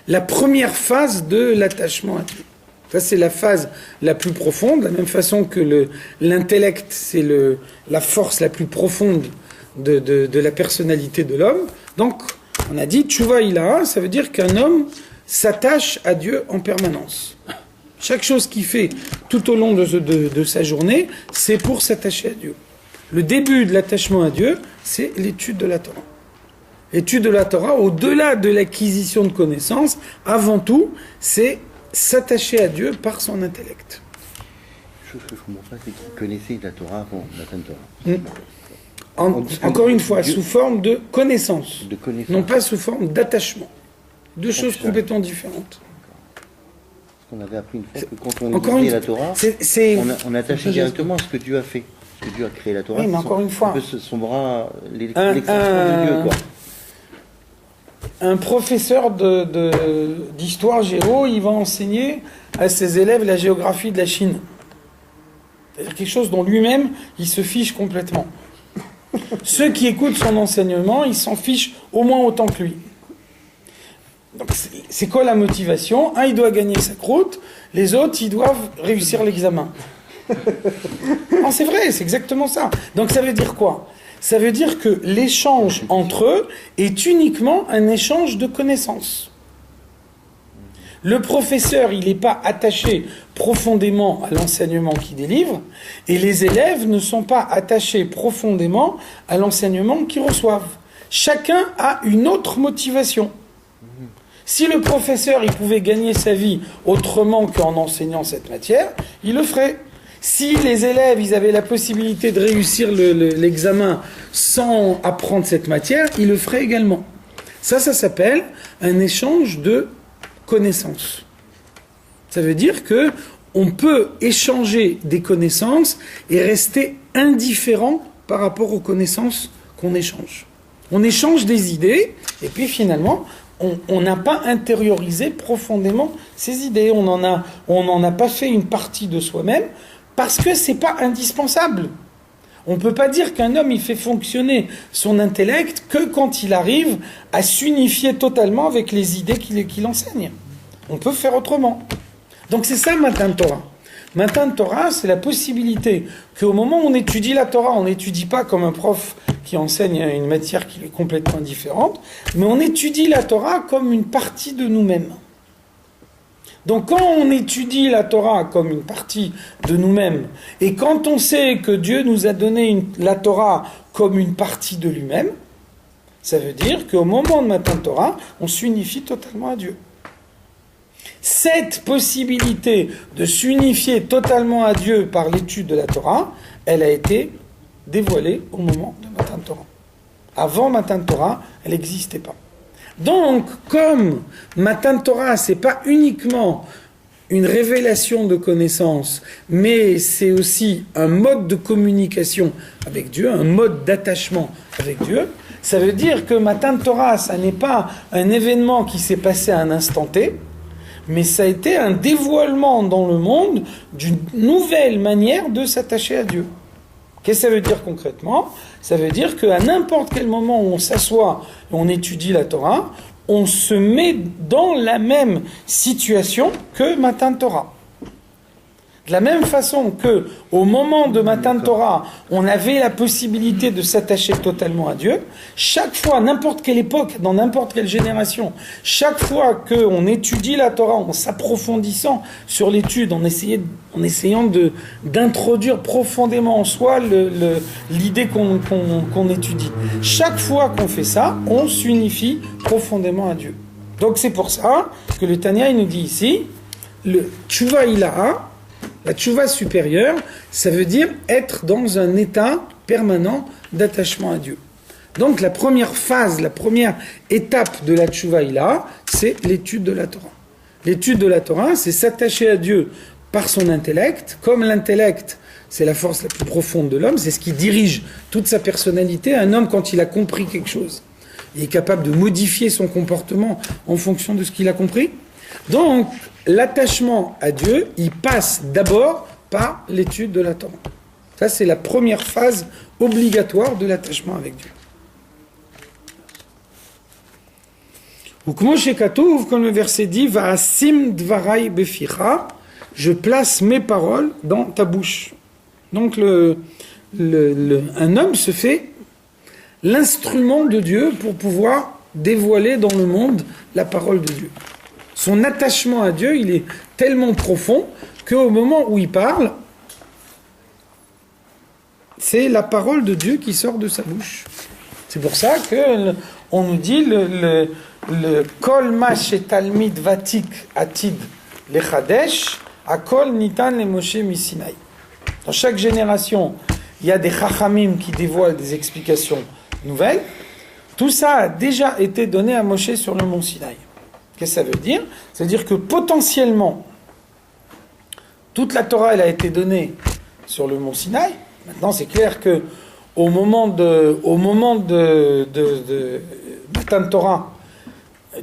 la première phase de l'attachement à Dieu. Ça, c'est la phase la plus profonde, de la même façon que l'intellect, c'est la force la plus profonde de la personnalité de l'homme. Donc, on a dit, Tchouva Ilaha, ça veut dire qu'un homme s'attache à Dieu en permanence. Chaque chose qu'il fait tout au long de sa journée, c'est pour s'attacher à Dieu. Le début de l'attachement à Dieu, c'est l'étude de la Torah. L'étude de la Torah, au-delà de l'acquisition de connaissances, avant tout, c'est s'attacher à Dieu par son intellect. Chose que je ne comprends pas, c'est qu'il connaissait la Torah avant Matan Torah. Encore une fois, sous forme de connaissance, connaissance. Non pas sous forme d'attachement. Deux choses complètement différentes. qu'on avait appris une fois, que quand on Encore étudie une la Torah, on attache directement à ce que Dieu a fait. Parce que Dieu a créé la Torah. Oui, mais encore une fois, son bras, l'extension de Dieu, quoi. Un professeur d'histoire géo, il va enseigner à ses élèves la géographie de la Chine. C'est-à-dire quelque chose dont lui-même, il se fiche complètement. Ceux qui écoutent son enseignement, ils s'en fichent au moins autant que lui. Donc c'est quoi la motivation? Un, il doit gagner sa croûte, les autres, ils doivent réussir l'examen. Non, c'est vrai, c'est exactement ça. Donc ça veut dire quoi? Ça veut dire que l'échange entre eux est uniquement un échange de connaissances. Le professeur, il n'est pas attaché profondément à l'enseignement qu'il délivre, et les élèves ne sont pas attachés profondément à l'enseignement qu'ils reçoivent. Chacun a une autre motivation. Si le professeur, il pouvait gagner sa vie autrement qu'en enseignant cette matière, il le ferait. Si les élèves, ils avaient la possibilité de réussir l'examen sans apprendre cette matière, ils le feraient également. Ça s'appelle un échange de connaissances. Ça veut dire que on peut échanger des connaissances et rester indifférent par rapport aux connaissances qu'on échange. On échange des idées et puis finalement, on n'a pas intériorisé profondément ces idées. On n'en a pas fait une partie de soi-même parce que c'est pas indispensable. On ne peut pas dire qu'un homme il fait fonctionner son intellect que quand il arrive à s'unifier totalement avec les idées qu'il enseigne. On peut faire autrement. Donc c'est ça Matan Torah. Matan Torah, c'est la possibilité qu'au moment où on étudie la Torah, on n'étudie pas comme un prof qui enseigne une matière qui est complètement différente, mais on étudie la Torah comme une partie de nous-mêmes. Donc quand on étudie la Torah comme une partie de nous-mêmes, et quand on sait que Dieu nous a donné la Torah comme une partie de lui-même, ça veut dire qu'au moment de Matan Torah, on s'unifie totalement à Dieu. Cette possibilité de s'unifier totalement à Dieu par l'étude de la Torah, elle a été dévoilée au moment de Matan Torah. Avant Matan Torah, elle n'existait pas. Donc, comme Matan Torah, c'est pas uniquement une révélation de connaissance, mais c'est aussi un mode de communication avec Dieu, un mode d'attachement avec Dieu, ça veut dire que Matan Torah, ça n'est pas un événement qui s'est passé à un instant T, mais ça a été un dévoilement dans le monde d'une nouvelle manière de s'attacher à Dieu. Qu'est-ce que ça veut dire concrètement? Ça veut dire qu'à n'importe quel moment où on s'assoit et on étudie la Torah, on se met dans la même situation que Matan Torah. De la même façon que au moment de Matan Torah, on avait la possibilité de s'attacher totalement à Dieu, chaque fois, n'importe quelle époque, dans n'importe quelle génération, chaque fois qu'on étudie la Torah, en s'approfondissant sur l'étude, en essayant d'introduire profondément en soi l'idée qu'on étudie, chaque fois qu'on fait ça, on s'unifie profondément à Dieu. Donc c'est pour ça que le Tanya il nous dit ici, le Tshuva Ilaha, la tchouva supérieure, ça veut dire être dans un état permanent d'attachement à Dieu. Donc la première phase, la première étape de la tchouva ilaha, c'est l'étude de la Torah. L'étude de la Torah, c'est s'attacher à Dieu par son intellect. Comme l'intellect, c'est la force la plus profonde de l'homme, c'est ce qui dirige toute sa personnalité. Un homme, quand il a compris quelque chose, il est capable de modifier son comportement en fonction de ce qu'il a compris. Donc, l'attachement à Dieu, il passe d'abord par l'étude de la Torah. Ça, c'est la première phase obligatoire de l'attachement avec Dieu. Ou comme le verset dit, Va'asim dvarai beficha, je place mes paroles dans ta bouche. Donc, un homme se fait l'instrument de Dieu pour pouvoir dévoiler dans le monde la parole de Dieu. Son attachement à Dieu, il est tellement profond qu'au moment où il parle, c'est la parole de Dieu qui sort de sa bouche. C'est pour ça qu'on nous dit le Kol ma shetalmid vatik atid lechadesh, akol nitan le Moshe misinai. Dans chaque génération, il y a des chachamim qui dévoilent des explications nouvelles. Tout ça a déjà été donné à Moshe sur le mont Sinaï. Qu'est-ce que ça veut dire? C'est-à-dire que potentiellement, toute la Torah, elle a été donnée sur le mont Sinaï. Maintenant, c'est clair que au moment de Matan Torah,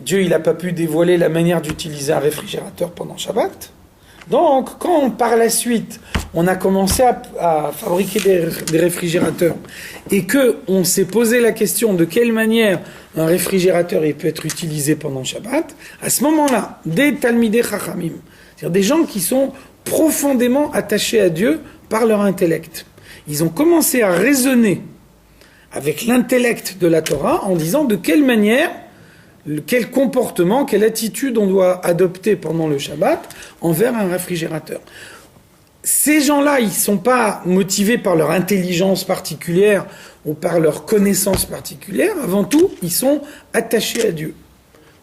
Dieu, il n'a pas pu dévoiler la manière d'utiliser un réfrigérateur pendant Shabbat. Donc, quand par la suite, on a commencé à fabriquer des réfrigérateurs et qu'on s'est posé la question de quelle manière un réfrigérateur il peut être utilisé pendant Shabbat, à ce moment-là, des Talmidei Chachamim, c'est-à-dire des gens qui sont profondément attachés à Dieu par leur intellect, ils ont commencé à raisonner avec l'intellect de la Torah en disant de quelle manière, quel comportement, quelle attitude on doit adopter pendant le Shabbat envers un réfrigérateur. Ces gens-là, ils ne sont pas motivés par leur intelligence particulière ou par leur connaissance particulière. Avant tout, ils sont attachés à Dieu.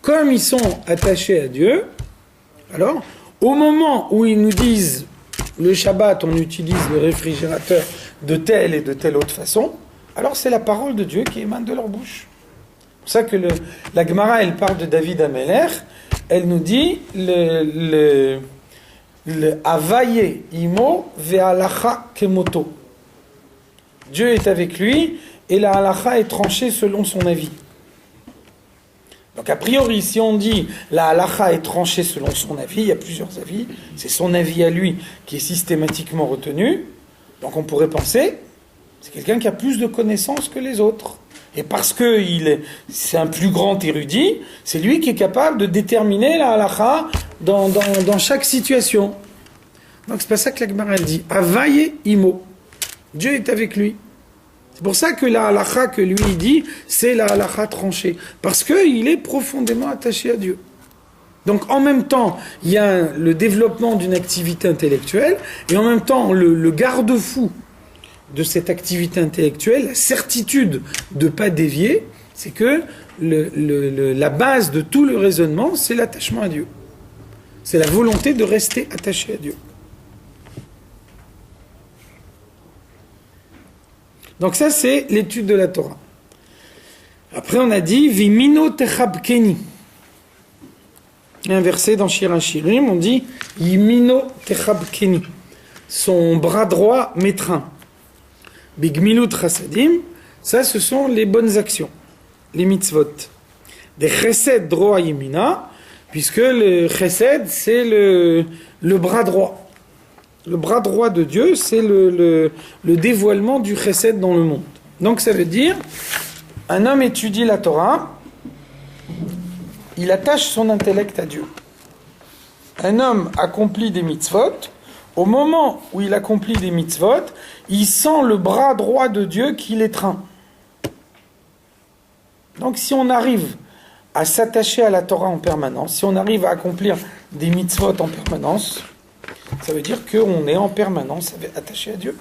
Comme ils sont attachés à Dieu, alors, au moment où ils nous disent le Shabbat, on utilise le réfrigérateur de telle et de telle autre façon, alors c'est la parole de Dieu qui émane de leur bouche. C'est pour ça que la Gemara, elle parle de David Améler, elle nous dit le Avaye imo ve'alacha kemoto. Dieu est avec lui et la halacha est tranchée selon son avis. Donc a priori, si on dit la halacha est tranchée selon son avis, il y a plusieurs avis, c'est son avis à lui qui est systématiquement retenu, donc on pourrait penser c'est quelqu'un qui a plus de connaissances que les autres. Et parce que c'est un plus grand érudit, c'est lui qui est capable de déterminer la halacha dans chaque situation. Donc c'est pas ça que la Gemara dit. Avaye imo. Dieu est avec lui. C'est pour ça que la halacha que lui dit, c'est la halacha tranchée. Parce qu'il est profondément attaché à Dieu. Donc en même temps, il y a le développement d'une activité intellectuelle, et en même temps, le garde-fou de cette activité intellectuelle, la certitude de ne pas dévier, c'est que la base de tout le raisonnement, c'est l'attachement à Dieu. C'est la volonté de rester attaché à Dieu. Donc ça, c'est l'étude de la Torah. Après, on a dit « Vimino techabkeni ». Il y a un verset dans Shir HaShirim, on dit « Yimino techabkeni ». Son bras droit m'étreint. Bigmilut chassadim, ça ce sont les bonnes actions, les mitzvot. Des chesed droit yemina, puisque le chesed c'est le bras droit. Le bras droit de Dieu, c'est le dévoilement du chesed dans le monde. Donc ça veut dire, un homme étudie la Torah, il attache son intellect à Dieu. Un homme accomplit des mitzvot, au moment où il accomplit des mitzvot, il sent le bras droit de Dieu qui l'étreint. Donc si on arrive à s'attacher à la Torah en permanence, si on arrive à accomplir des mitzvot en permanence, ça veut dire qu'on est en permanence attaché à Dieu.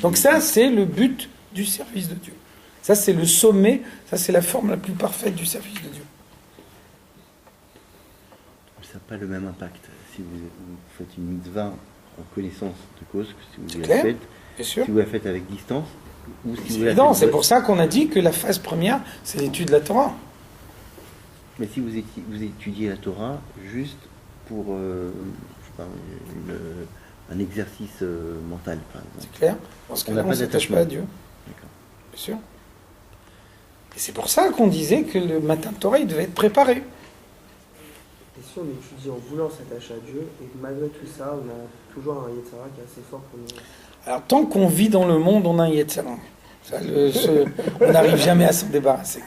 Donc ça, c'est le but du service de Dieu. Ça, c'est le sommet, ça, c'est la forme la plus parfaite du service de Dieu. Ça n'a pas le même impact. Si vous faites une mitzvah en connaissance de cause, que si vous la faites, si vous la faites avec distance, ou si vous la faites... C'est pour ça qu'on a dit que la phase première, c'est l'étude de la Torah. Mais si vous étudiez la Torah juste pour un exercice mental, par exemple. C'est clair. Parce qu'on ne s'attache pas à Dieu. D'accord. Bien sûr. Et c'est pour ça qu'on disait que le matin de Torah, il devait être préparé. Et si on étudie en voulant s'attacher à Dieu, et malgré tout ça, on a toujours un Yetzara qui est assez fort pour nous. Alors, tant qu'on vit dans le monde, on a un Yetzara. On n'arrive jamais à s'en débarrasser.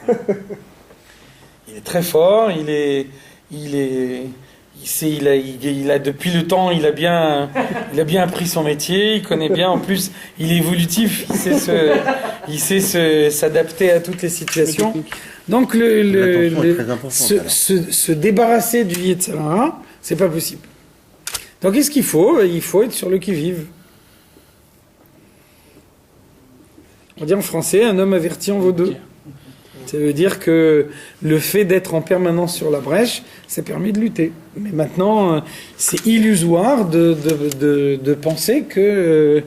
Il est très fort, il a depuis le temps, il a bien appris son métier, il connaît bien, en plus, il est évolutif, il sait s'adapter à toutes les situations. Donc se débarrasser du Yetzara, c'est pas possible. Donc qu'est-ce qu'il faut ? Il faut être sur le qui-vive. On dit en français, un homme averti en vaut deux. Ça veut dire que le fait d'être en permanence sur la brèche, ça permet de lutter. Mais maintenant, c'est illusoire de penser que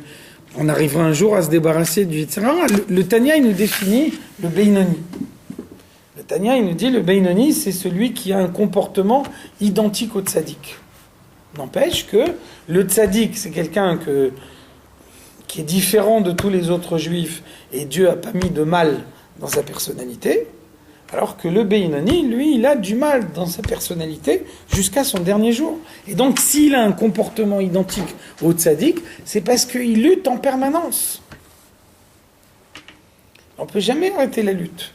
on arrivera un jour à se débarrasser du Yetzara. Le Tanya, il nous définit le Beinoni. Le Tanya, il nous dit le Beinoni, c'est celui qui a un comportement identique au Tzadik. N'empêche que le tzaddik, c'est quelqu'un qui est différent de tous les autres juifs, et Dieu n'a pas mis de mal dans sa personnalité, alors que le Beinoni, lui, il a du mal dans sa personnalité jusqu'à son dernier jour. Et donc, s'il a un comportement identique au tzaddik, c'est parce qu'il lutte en permanence. On ne peut jamais arrêter la lutte.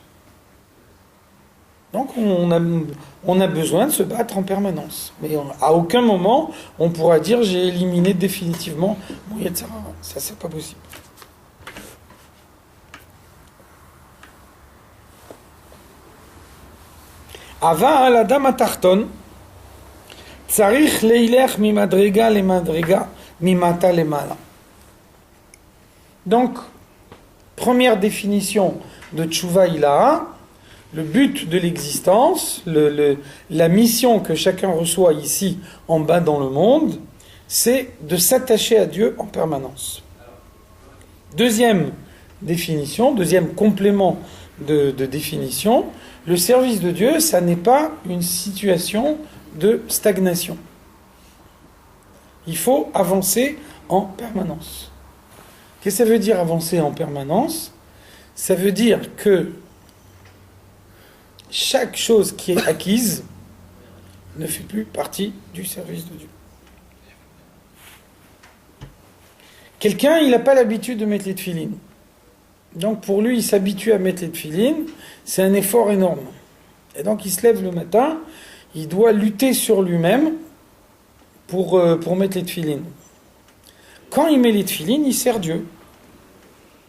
Donc, on a besoin de se battre en permanence. Mais à aucun moment, on pourra dire « j'ai éliminé définitivement mon Yetzer Hara ». Ça, c'est pas possible. Ava al adam atarton, tzarich leilech mimadrega lemadrega, mimata lemala. Donc, première définition de Tchouva Ilaha, le but de l'existence, la mission que chacun reçoit ici en bas dans le monde, c'est de s'attacher à Dieu en permanence. Deuxième définition, deuxième complément de définition, le service de Dieu, ça n'est pas une situation de stagnation. Il faut avancer en permanence. Qu'est-ce que ça veut dire avancer en permanence ? Ça veut dire que chaque chose qui est acquise ne fait plus partie du service de Dieu. Quelqu'un, il n'a pas l'habitude de mettre les tefilines. Donc pour lui, il s'habitue à mettre les tefilines, c'est un effort énorme. Et donc il se lève le matin, il doit lutter sur lui-même pour mettre les tefilines. Quand il met les tefilines, il sert Dieu.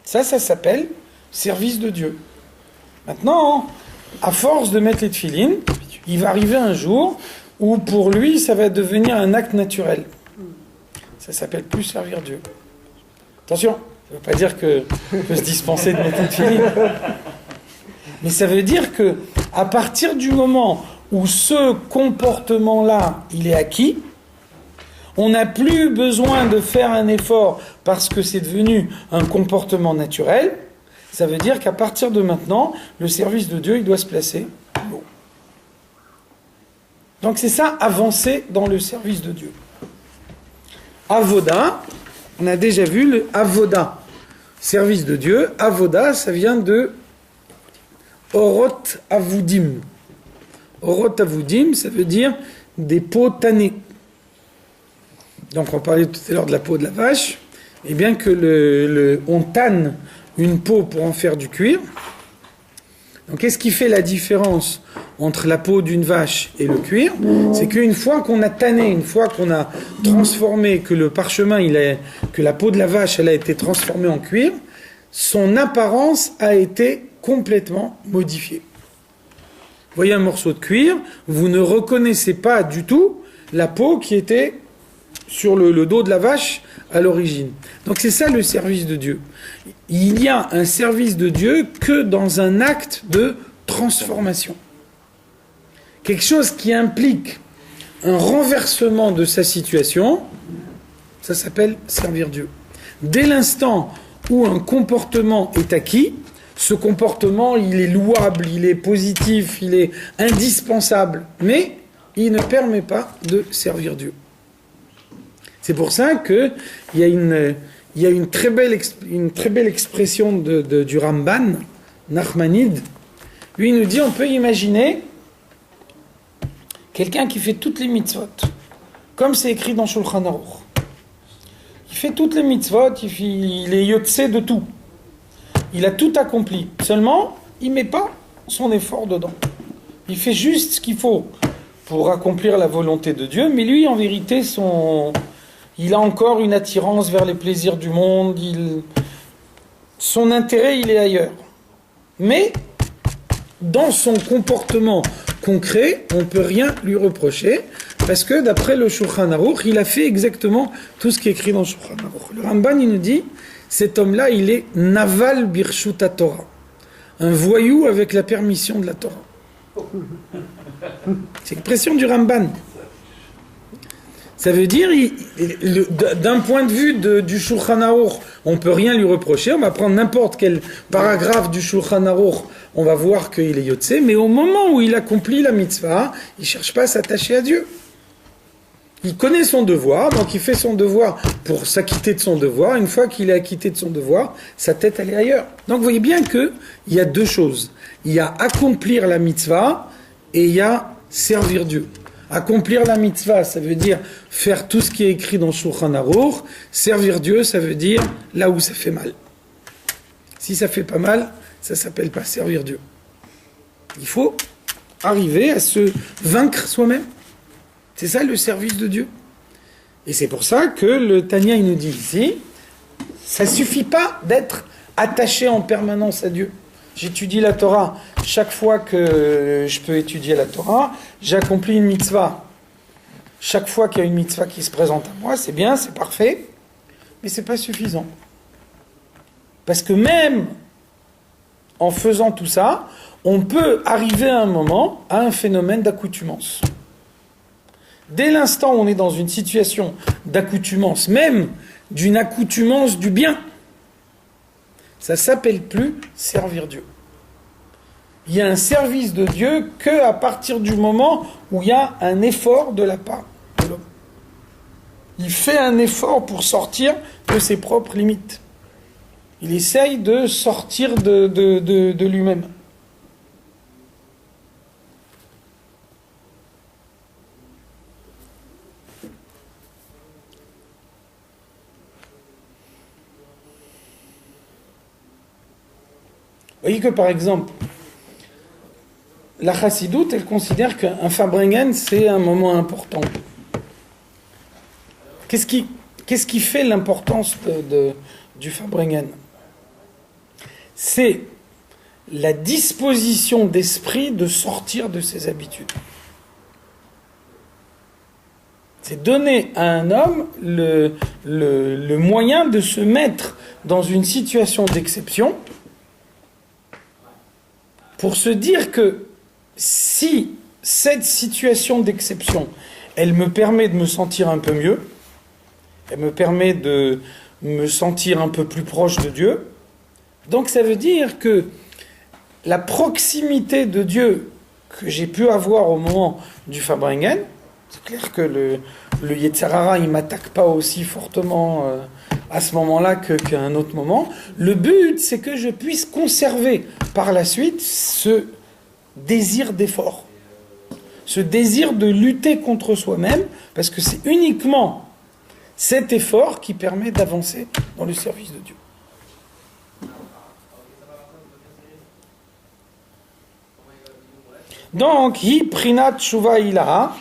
Ça s'appelle service de Dieu. Maintenant, à force de mettre les tefilines, il va arriver un jour où pour lui, ça va devenir un acte naturel. Ça s'appelle plus servir Dieu. Attention, ça ne veut pas dire qu'on peut se dispenser de mettre les tefilines. Mais ça veut dire que à partir du moment où ce comportement-là, il est acquis, on n'a plus besoin de faire un effort parce que c'est devenu un comportement naturel. Ça veut dire qu'à partir de maintenant, le service de Dieu, il doit se placer haut. Donc c'est ça, avancer dans le service de Dieu. Avoda, on a déjà vu le avoda, service de Dieu. Avoda, ça vient de orot avoudim. Orot avoudim, ça veut dire des peaux tannées. Donc on parlait tout à l'heure de la peau de la vache, et bien que on tanne une peau pour en faire du cuir. Donc qu'est-ce qui fait la différence entre la peau d'une vache et le cuir ? C'est qu'une fois qu'on a tanné, une fois qu'on a transformé, que le parchemin, que la peau de la vache, elle a été transformée en cuir, son apparence a été complètement modifiée. Vous voyez un morceau de cuir, vous ne reconnaissez pas du tout la peau qui était sur le dos de la vache à l'origine. Donc c'est ça le service de Dieu. Il y a un service de Dieu que dans un acte de transformation. Quelque chose qui implique un renversement de sa situation, ça s'appelle servir Dieu. Dès l'instant où un comportement est acquis, ce comportement, il est louable, il est positif, il est indispensable, mais il ne permet pas de servir Dieu. C'est pour ça qu'il y a une très belle expression du Ramban, Nachmanide. Lui, il nous dit, on peut imaginer quelqu'un qui fait toutes les mitzvot, comme c'est écrit dans Shulchan Aruch. Il fait toutes les mitzvot, il est yotse de tout. Il a tout accompli. Seulement, il ne met pas son effort dedans. Il fait juste ce qu'il faut pour accomplir la volonté de Dieu, mais lui, en vérité, il a encore une attirance vers les plaisirs du monde, son intérêt, il est ailleurs. Mais, dans son comportement concret, on ne peut rien lui reprocher, parce que d'après le Shulchan Aruch, il a fait exactement tout ce qui est écrit dans le Shulchan Aruch. Le Ramban, il nous dit, cet homme-là, il est naval birshut Torah, un voyou avec la permission de la Torah. C'est l'expression du Ramban. Ça veut dire, d'un point de vue du Shulchan Aruch, on ne peut rien lui reprocher. On va prendre n'importe quel paragraphe du Shulchan Aruch, on va voir qu'il est yotse, mais au moment où il accomplit la mitzvah, il ne cherche pas à s'attacher à Dieu. Il connaît son devoir, donc il fait son devoir pour s'acquitter de son devoir. Une fois qu'il est acquitté de son devoir, sa tête elle est ailleurs. Donc vous voyez bien qu'il y a deux choses. Il y a accomplir la mitzvah et il y a servir Dieu. Accomplir la mitzvah, ça veut dire faire tout ce qui est écrit dans Shulchan Aruch. Servir Dieu, ça veut dire là où ça fait mal. Si ça fait pas mal, ça s'appelle pas servir Dieu. Il faut arriver à se vaincre soi-même. C'est ça le service de Dieu. Et c'est pour ça que le Tanya il nous dit ici, ça suffit pas d'être attaché en permanence à Dieu. J'étudie la Torah. Chaque fois que je peux étudier la Torah, j'accomplis une mitzvah. Chaque fois qu'il y a une mitzvah qui se présente à moi, c'est bien, c'est parfait, mais c'est pas suffisant. Parce que même en faisant tout ça, on peut arriver à un moment à un phénomène d'accoutumance. Dès l'instant où on est dans une situation d'accoutumance, même d'une accoutumance du bien, ça ne s'appelle plus servir Dieu. Il y a un service de Dieu qu'à partir du moment où il y a un effort de la part de l'homme. Il fait un effort pour sortir de ses propres limites. Il essaye de sortir de lui-même. Vous voyez que par exemple, la chassidoute, elle considère qu'un Farbrengen, c'est un moment important. Qu'est-ce qui fait l'importance du Farbrengen ? C'est la disposition d'esprit de sortir de ses habitudes. C'est donner à un homme le moyen de se mettre dans une situation d'exception pour se dire que si cette situation d'exception, elle me permet de me sentir un peu mieux, elle me permet de me sentir un peu plus proche de Dieu, donc ça veut dire que la proximité de Dieu que j'ai pu avoir au moment du Farbrengen, c'est clair que le Yetzirah, il ne m'attaque pas aussi fortement à ce moment-là qu'à un autre moment. Le but, c'est que je puisse conserver par la suite ce désir d'effort, ce désir de lutter contre soi-même, parce que c'est uniquement cet effort qui permet d'avancer dans le service de Dieu. Donc, hi prinat shuva ilaha.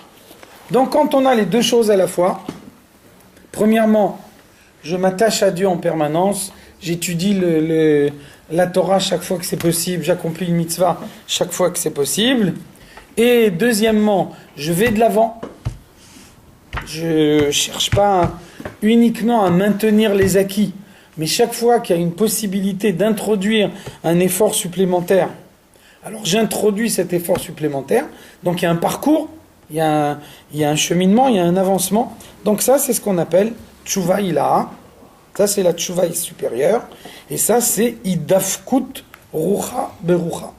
Donc, quand on a les deux choses à la fois, premièrement, je m'attache à Dieu en permanence, j'étudie la Torah chaque fois que c'est possible, j'accomplis une mitzvah chaque fois que c'est possible. Et deuxièmement, je vais de l'avant. Je ne cherche pas uniquement à maintenir les acquis, mais chaque fois qu'il y a une possibilité d'introduire un effort supplémentaire, alors j'introduis cet effort supplémentaire, donc il y a un parcours, il y a un cheminement, il y a un avancement. Donc ça, c'est ce qu'on appelle Tshuva Ilaha. Ça, c'est la Tshuva supérieure. Et ça, c'est Idafkut Rucha Berucha.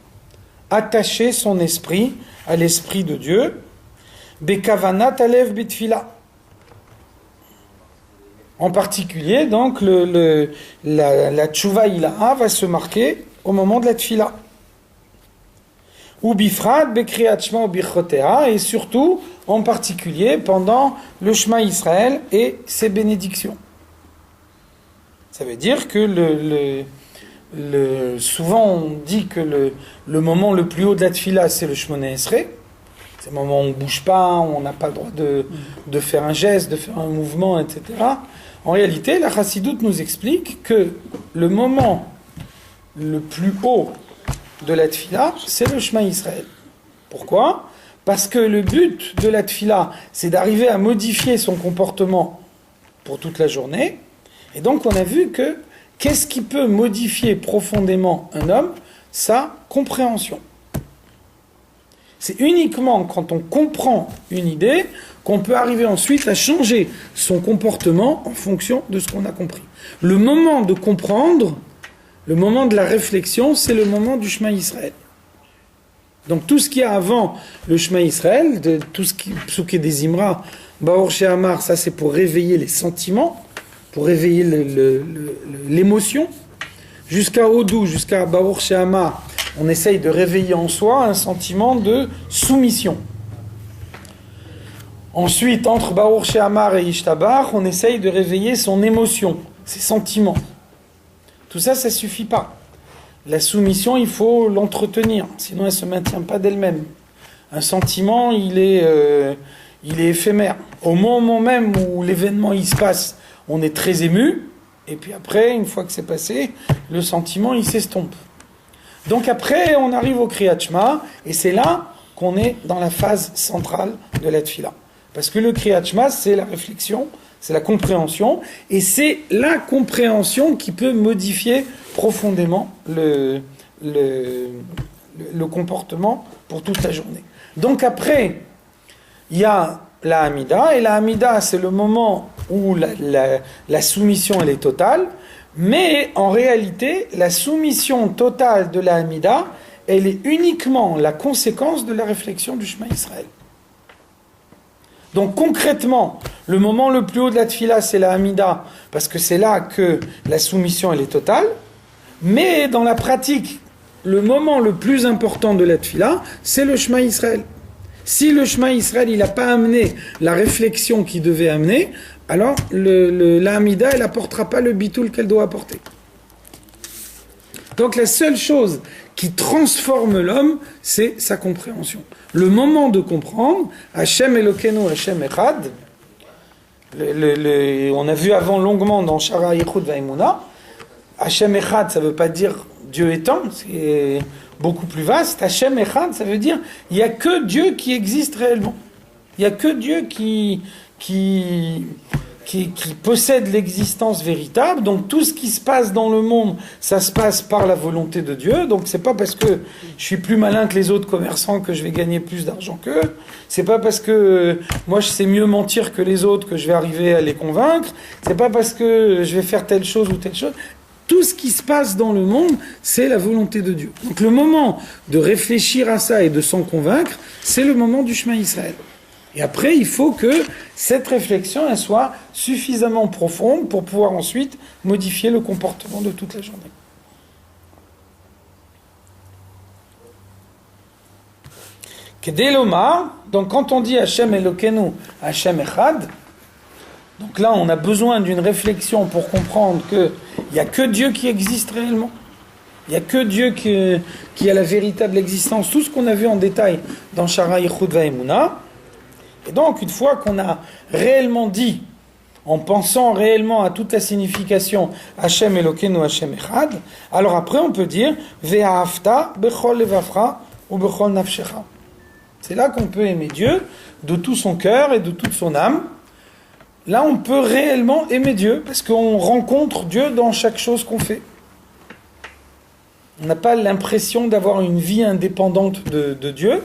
Attacher son esprit à l'esprit de Dieu. Bekavanat Alev Bitfila. En particulier, donc, la Tshuva Ilaha va se marquer au moment de la Tfila. Ou bifrat, bekriyat shma ou birchotea, et surtout, en particulier, pendant le Shema Israël et ses bénédictions. Ça veut dire que souvent on dit que le moment le plus haut de la tfila, c'est le Shmoneh Esrei. C'est le moment où on ne bouge pas, on n'a pas le droit de faire un geste, de faire un mouvement, etc. En réalité, la Chassidoute nous explique que le moment le plus haut de la tfila, c'est le Shema Israël. Pourquoi ? Parce que le but de la tfila, c'est d'arriver à modifier son comportement pour toute la journée. Et donc on a vu que qu'est-ce qui peut modifier profondément un homme ? Sa compréhension. C'est uniquement quand on comprend une idée qu'on peut arriver ensuite à changer son comportement en fonction de ce qu'on a compris. Le moment de comprendre, le moment de la réflexion, c'est le moment du Shema Israël. Donc tout ce qu'il y a avant le Shema Israël, tout ce qui Psuké des Imra, Baor Shehamar, ça c'est pour réveiller les sentiments, pour réveiller l'émotion. Jusqu'à Odou, jusqu'à Baor Shehamar, on essaye de réveiller en soi un sentiment de soumission. Ensuite, entre Baor Shehamar et Ishtabar, on essaye de réveiller son émotion, ses sentiments. Tout ça, ça ne suffit pas. La soumission, il faut l'entretenir, sinon elle ne se maintient pas d'elle-même. Un sentiment, il est éphémère. Au moment même où l'événement il se passe, on est très ému, et puis après, une fois que c'est passé, le sentiment, il s'estompe. Donc après, on arrive au Kriyat Shema, et c'est là qu'on est dans la phase centrale de la Tfila. Parce que le Kriyat Shema, c'est la réflexion, c'est la compréhension, et c'est la compréhension qui peut modifier profondément le comportement pour toute la journée. Donc après, il y a la Hamida, et la Hamida, c'est le moment où la soumission elle est totale, mais en réalité, la soumission totale de la Hamida, elle est uniquement la conséquence de la réflexion du Shema Israël. Donc concrètement, le moment le plus haut de la Tfila, c'est la Hamida, parce que c'est là que la soumission elle est totale. Mais dans la pratique, le moment le plus important de la Tfila, c'est le Shema Israël. Si le Shema Israël il n'a pas amené la réflexion qu'il devait amener, alors la Hamida elle n'apportera pas le bitoul qu'elle doit apporter. Donc la seule chose qui transforme l'homme, c'est sa compréhension. Le moment de comprendre, Hashem Elokeinu, Hashem Echad, on a vu avant longuement dans Shara Yichud Vaimuna, Hashem Echad, ça ne veut pas dire Dieu étant, c'est beaucoup plus vaste. Hashem Echad, ça veut dire il n'y a que Dieu qui existe réellement. Il n'y a que Dieu qui possède l'existence véritable. Donc tout ce qui se passe dans le monde, ça se passe par la volonté de Dieu. Donc c'est pas parce que je suis plus malin que les autres commerçants que je vais gagner plus d'argent qu'eux. C'est pas parce que moi je sais mieux mentir que les autres que je vais arriver à les convaincre. C'est pas parce que je vais faire telle chose ou telle chose. Tout ce qui se passe dans le monde, c'est la volonté de Dieu. Donc le moment de réfléchir à ça et de s'en convaincre, c'est le moment du Shema Israël. Et après, il faut que cette réflexion elle soit suffisamment profonde pour pouvoir ensuite modifier le comportement de toute la journée. Kedeloma, donc quand on dit Hashem Elokeinu, Hashem Echad, donc là on a besoin d'une réflexion pour comprendre qu'il n'y a que Dieu qui existe réellement. Il n'y a que Dieu qui a la véritable existence. Tout ce qu'on a vu en détail dans Shara Yichud Vaimuna. Et donc, une fois qu'on a réellement dit, en pensant réellement à toute la signification Hashem Elokeinu Hashem Echad, alors après on peut dire Ve'ahavta bechol levavcha ou bechol nafshecha. C'est là qu'on peut aimer Dieu de tout son cœur et de toute son âme. Là, on peut réellement aimer Dieu parce qu'on rencontre Dieu dans chaque chose qu'on fait. On n'a pas l'impression d'avoir une vie indépendante de Dieu.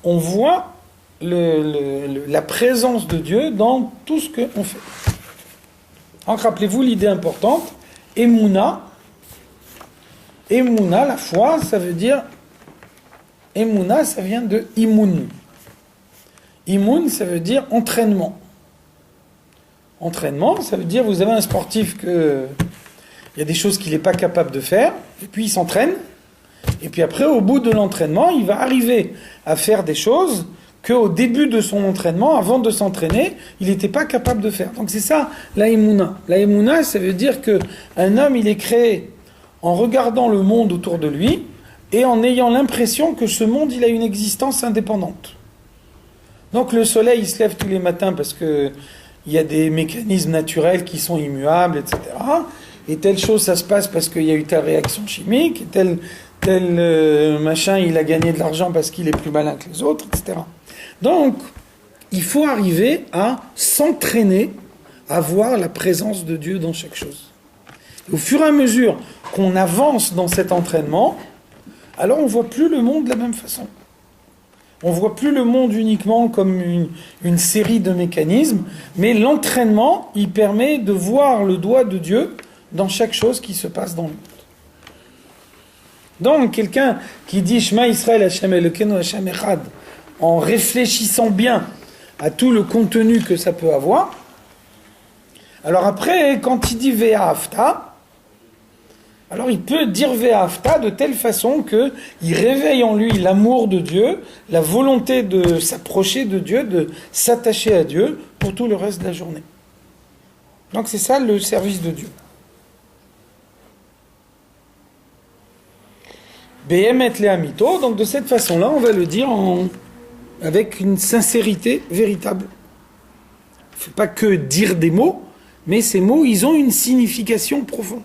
On voit la présence de Dieu dans tout ce qu'on fait. Donc rappelez-vous l'idée importante, Emouna, la foi, ça veut dire, Emouna, ça vient de Imoun. Imoun, ça veut dire entraînement. Entraînement, ça veut dire, vous avez un sportif il y a des choses qu'il n'est pas capable de faire, et puis il s'entraîne, et puis après, au bout de l'entraînement, il va arriver à faire des choses qu'au début de son entraînement, avant de s'entraîner, il n'était pas capable de faire. Donc c'est ça, la Emouna. La Emouna, ça veut dire qu'un homme, il est créé en regardant le monde autour de lui et en ayant l'impression que ce monde, il a une existence indépendante. Donc le soleil, il se lève tous les matins parce qu'il y a des mécanismes naturels qui sont immuables, etc. Et telle chose, ça se passe parce qu'il y a eu telle réaction chimique, et tel machin, il a gagné de l'argent parce qu'il est plus malin que les autres, etc. Donc, il faut arriver à s'entraîner à voir la présence de Dieu dans chaque chose. Et au fur et à mesure qu'on avance dans cet entraînement, alors on ne voit plus le monde de la même façon. On ne voit plus le monde uniquement comme une série de mécanismes, mais l'entraînement, il permet de voir le doigt de Dieu dans chaque chose qui se passe dans le monde. Donc, quelqu'un qui dit Shema Israël Hashem Elokeinu Hashem Echad, en réfléchissant bien à tout le contenu que ça peut avoir. Alors après, quand il dit Ve'ahavta, alors il peut dire Ve'ahavta de telle façon qu'il réveille en lui l'amour de Dieu, la volonté de s'approcher de Dieu, de s'attacher à Dieu pour tout le reste de la journée. Donc c'est ça le service de Dieu. Behemet lehamito, donc de cette façon-là, on va le dire avec une sincérité véritable. Il ne faut pas que dire des mots, mais ces mots, ils ont une signification profonde.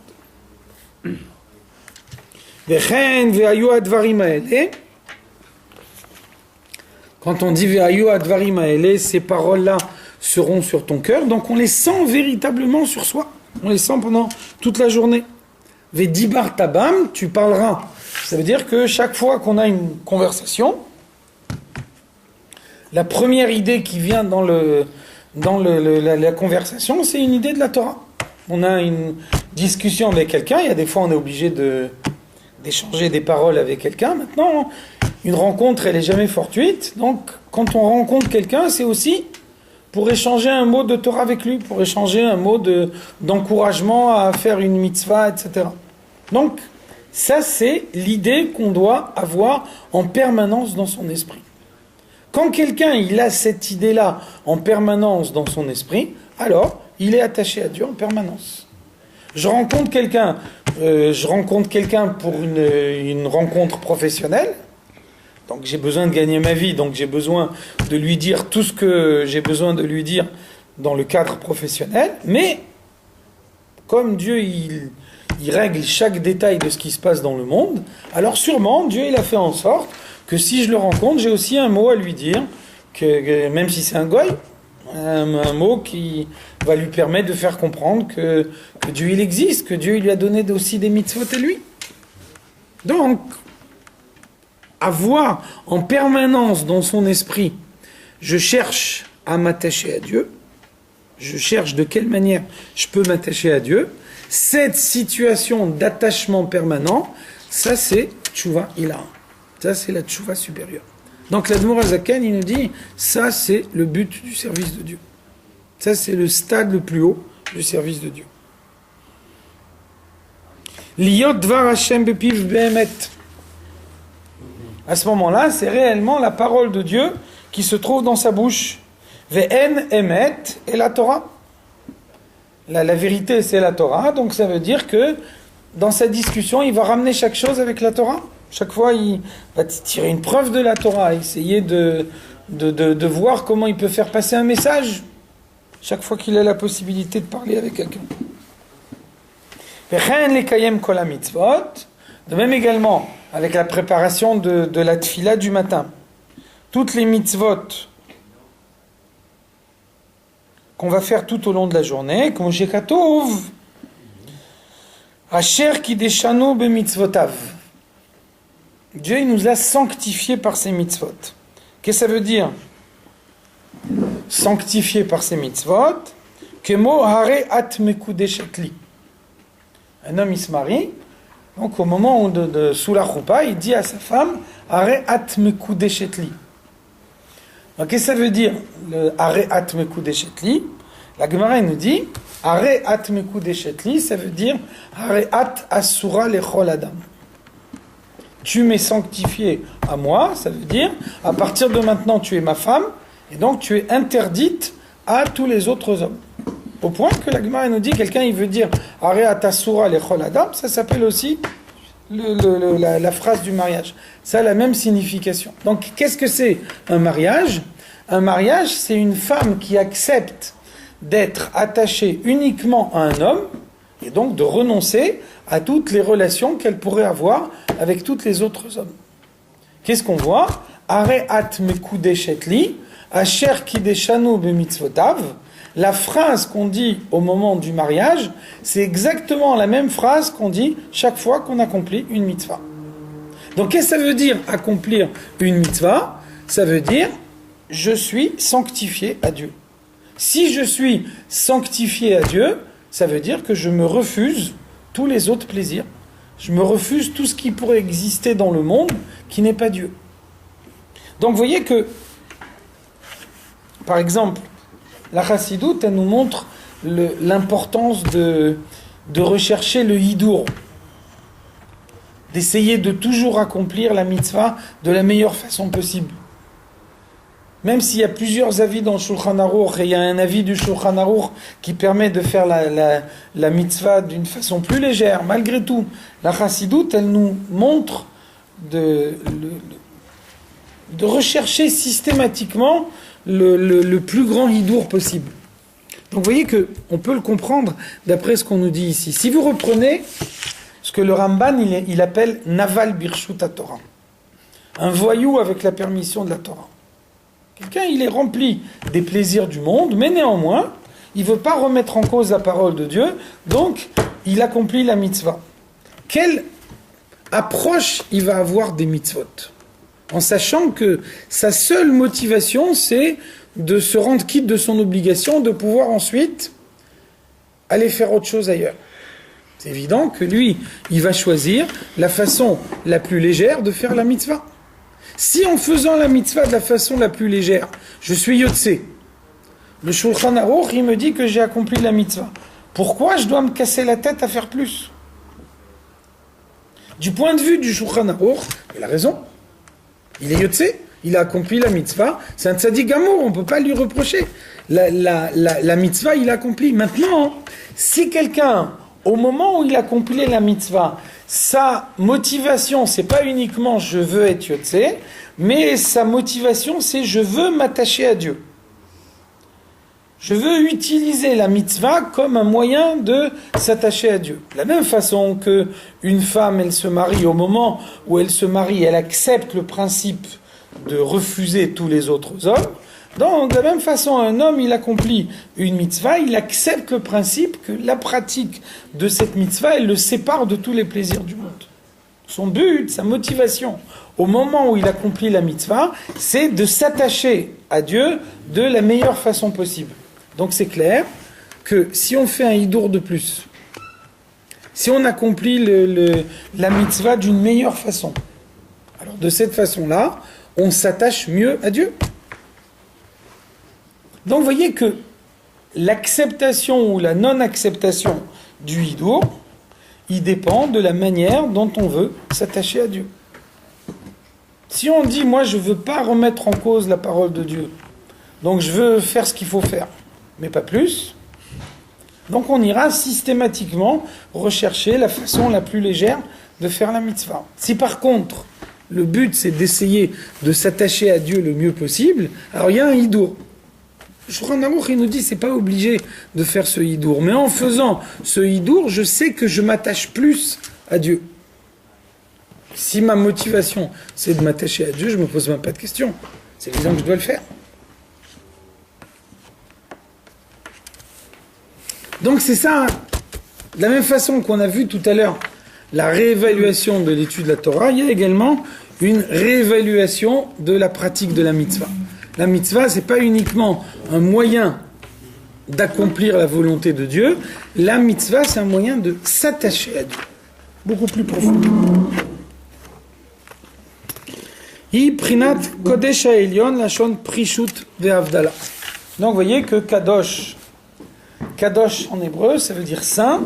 Quand on dit Ve'ayu advarim ha'ele, ces paroles-là seront sur ton cœur, donc on les sent véritablement sur soi. On les sent pendant toute la journée. Ve'dibar tabam, tu parleras. Ça veut dire que chaque fois qu'on a une conversation, la première idée qui vient dans la conversation, c'est une idée de la Torah. On a une discussion avec quelqu'un, il y a des fois on est obligé d'échanger des paroles avec quelqu'un. Maintenant, une rencontre, elle n'est jamais fortuite. Donc, quand on rencontre quelqu'un, c'est aussi pour échanger un mot de Torah avec lui, pour échanger un mot d'encouragement à faire une mitzvah, etc. Donc, ça, c'est l'idée qu'on doit avoir en permanence dans son esprit. Quand quelqu'un il a cette idée-là en permanence dans son esprit, alors il est attaché à Dieu en permanence. Je rencontre quelqu'un pour une rencontre professionnelle, donc j'ai besoin de gagner ma vie, donc j'ai besoin de lui dire tout ce que j'ai besoin de lui dire dans le cadre professionnel, mais comme Dieu il règle chaque détail de ce qui se passe dans le monde, alors sûrement Dieu il a fait en sorte que si je le rencontre, j'ai aussi un mot à lui dire, que même si c'est un goy, un mot qui va lui permettre de faire comprendre que Dieu il existe, que Dieu il lui a donné aussi des mitzvot à lui. Donc, avoir en permanence dans son esprit, je cherche à m'attacher à Dieu, je cherche de quelle manière je peux m'attacher à Dieu, cette situation d'attachement permanent, ça c'est Tchouva Ila. Ça c'est la Tchouva supérieure. Donc l'Admour HaZaken, il nous dit, ça c'est le but du service de Dieu. Ça c'est le stade le plus haut du service de Dieu. Liyot dvar Hashem bepiv behemet. À ce moment-là, c'est réellement la parole de Dieu qui se trouve dans sa bouche. Ve'en emet et la Torah. La vérité, c'est la Torah, donc ça veut dire que dans sa discussion, il va ramener chaque chose avec la Torah. Chaque fois, il va tirer une preuve de la Torah, essayer de voir comment il peut faire passer un message, chaque fois qu'il a la possibilité de parler avec quelqu'un. De même également, avec la préparation de la tfila du matin. Toutes les mitzvot qu'on va faire tout au long de la journée, comme Shekatov, Asher Kideshanu b'mitzvotav. Dieu il nous a sanctifiés par ses mitzvot. Qu'est-ce que ça veut dire? Sanctifié par ses mitzvot, Kemo hare at mekudeshet li. Un homme il se marie, donc au moment où sous la choupa, il dit à sa femme, hare at mekudeshet li. Donc, qu'est-ce que ça veut dire, le Hare at mekudeshet li? La Gemara nous dit, Hare at mekudeshet li, ça veut dire, Hare at asura lechol adam. Tu m'es sanctifié à moi, ça veut dire, à partir de maintenant, tu es ma femme, et donc tu es interdite à tous les autres hommes. Au point que la Gemara nous dit, quelqu'un il veut dire, Hare at asura lechol adam, ça s'appelle aussi la phrase du mariage. Ça a la même signification. Donc, qu'est-ce que c'est un mariage? Un mariage, c'est une femme qui accepte d'être attachée uniquement à un homme et donc de renoncer à toutes les relations qu'elle pourrait avoir avec tous les autres hommes. Qu'est-ce qu'on voit? Are at mekudeshet li, asher kideshanu b'mitzvotav. La phrase qu'on dit au moment du mariage, c'est exactement la même phrase qu'on dit chaque fois qu'on accomplit une mitzvah. Donc, qu'est-ce que ça veut dire accomplir une mitzvah? Ça veut dire je suis sanctifié à Dieu. Si je suis sanctifié à Dieu, ça veut dire que je me refuse tous les autres plaisirs. je me refuse tout ce qui pourrait exister dans le monde qui n'est pas Dieu. Donc vous voyez que, par exemple, la chassidoute, elle nous montre l'importance de rechercher le hidour, d'essayer de toujours accomplir la mitzvah de la meilleure façon possible. Même s'il y a plusieurs avis dans le Shulchan Aruch, et il y a un avis du Shulchan Aruch qui permet de faire la mitzvah d'une façon plus légère, malgré tout, la chassidoute, elle nous montre de rechercher systématiquement le plus grand hidour possible. Donc vous voyez qu'on peut le comprendre d'après ce qu'on nous dit ici. Si vous reprenez ce que le Ramban il appelle Naval Birshut Torah, un voyou avec la permission de la Torah. Quelqu'un, il est rempli des plaisirs du monde, mais néanmoins, il ne veut pas remettre en cause la parole de Dieu, donc il accomplit la mitzvah. Quelle approche il va avoir des mitzvot? En sachant que sa seule motivation, c'est de se rendre quitte de son obligation, de pouvoir ensuite aller faire autre chose ailleurs. C'est évident que lui, il va choisir la façon la plus légère de faire la mitzvah. Si en faisant la mitzvah de la façon la plus légère, je suis Yotse, le Shulchan Aruch, il me dit que j'ai accompli la mitzvah. Pourquoi je dois me casser la tête à faire plus? Du point de vue du Shulchan Aruch, il a raison. Il est Yotse, il a accompli la mitzvah. C'est un tzaddik gamour, on ne peut pas lui reprocher. La mitzvah, il a accompli. Maintenant, si quelqu'un, au moment où il accomplit la mitzvah, sa motivation, c'est pas uniquement je veux être Yotse, mais sa motivation, c'est je veux m'attacher à Dieu. Je veux utiliser la mitzvah comme un moyen de s'attacher à Dieu. De la même façon qu'une femme, elle se marie, au moment où elle se marie, elle accepte le principe de refuser tous les autres hommes. Donc, de la même façon, un homme, il accomplit une mitzvah, il accepte le principe que la pratique de cette mitzvah, elle le sépare de tous les plaisirs du monde. Son but, sa motivation, au moment où il accomplit la mitzvah, c'est de s'attacher à Dieu de la meilleure façon possible. Donc c'est clair que si on fait un hidour de plus, si on accomplit la mitzvah d'une meilleure façon, alors de cette façon-là, on s'attache mieux à Dieu. Donc vous voyez que l'acceptation ou la non-acceptation du hidour, il dépend de la manière dont on veut s'attacher à Dieu. Si on dit, moi je ne veux pas remettre en cause la parole de Dieu, donc je veux faire ce qu'il faut faire, mais pas plus, donc on ira systématiquement rechercher la façon la plus légère de faire la mitzvah. Si par contre, le but c'est d'essayer de s'attacher à Dieu le mieux possible, alors il y a un hidour. Shulchan Aruch, il nous dit, c'est pas obligé de faire ce hidour. Mais en faisant ce hidour, je sais que je m'attache plus à Dieu. Si ma motivation, c'est de m'attacher à Dieu, je me pose même pas de questions. C'est évident que je dois le faire. Donc c'est ça, de la même façon qu'on a vu tout à l'heure la réévaluation de l'étude de la Torah, il y a également une réévaluation de la pratique de la mitzvah. La mitzvah, c'est pas uniquement un moyen d'accomplir la volonté de Dieu. La mitzvah, c'est un moyen de s'attacher à Dieu. Beaucoup plus profond. Hi prinat kodesh ha'elyon lashon prishut ve'avdala. Donc, vous voyez que kadosh en hébreu, ça veut dire saint,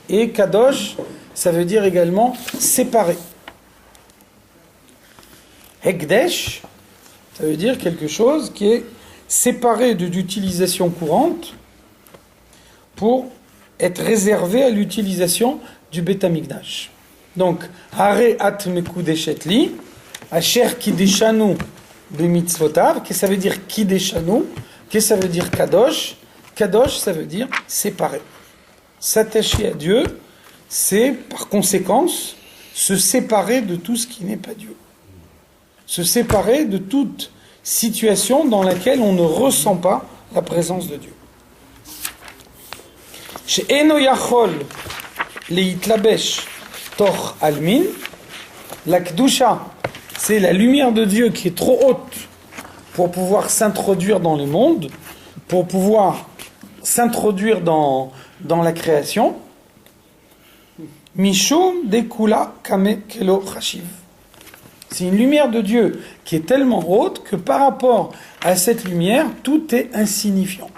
et kadosh, ça veut dire également séparé. Hekdesh, ça veut dire quelque chose qui est séparé d'utilisation courante pour être réservé à l'utilisation du Beth Amikdash. Donc, Hare at mekudeshet li, asher kideshanu b'mitzvotav, qu'est-ce que ça veut dire kideshanu? Qu'est-ce que ça veut dire kadosh? Kadosh, ça veut dire séparé. S'attacher à Dieu, c'est par conséquence se séparer de tout ce qui n'est pas Dieu. Se séparer de toute situation dans laquelle on ne ressent pas la présence de Dieu. Chez Eno Yachol Leitlabesh Toch Almin, la Kedusha, c'est la lumière de Dieu qui est trop haute pour pouvoir s'introduire dans le monde, pour pouvoir s'introduire dans la création. Mishum dekula kame kelo chashiv. C'est une lumière de Dieu qui est tellement haute que par rapport à cette lumière, tout est insignifiant.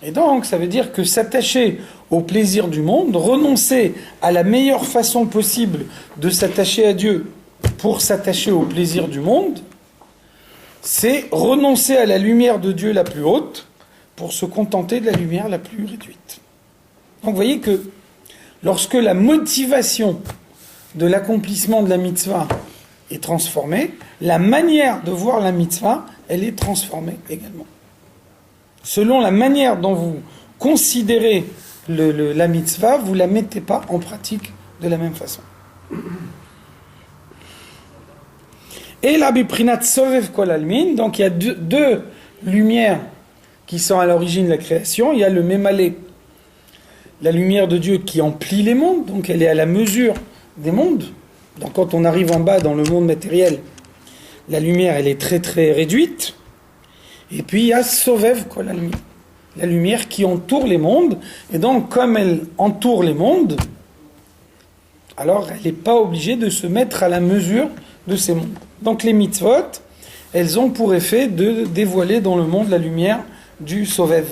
Et donc, ça veut dire que s'attacher au plaisir du monde, renoncer à la meilleure façon possible de s'attacher à Dieu pour s'attacher au plaisir du monde, c'est renoncer à la lumière de Dieu la plus haute pour se contenter de la lumière la plus réduite. Donc, vous voyez que lorsque la motivation de l'accomplissement de la mitzvah est transformée, la manière de voir la mitzvah, elle est transformée également. Selon la manière dont vous considérez la mitzvah, vous ne la mettez pas en pratique de la même façon. Et la biprinat sovev kol almin, donc il y a deux lumières qui sont à l'origine de la création. Il y a le mémalé, la lumière de Dieu qui emplit les mondes, donc elle est à la mesure des mondes. Donc quand on arrive en bas dans le monde matériel, la lumière elle est très très réduite. Et puis il y a Sovev Kol Almin, la lumière qui entoure les mondes. Et donc comme elle entoure les mondes, alors elle n'est pas obligée de se mettre à la mesure de ces mondes. Donc les mitzvot, elles ont pour effet de dévoiler dans le monde la lumière du Sovev.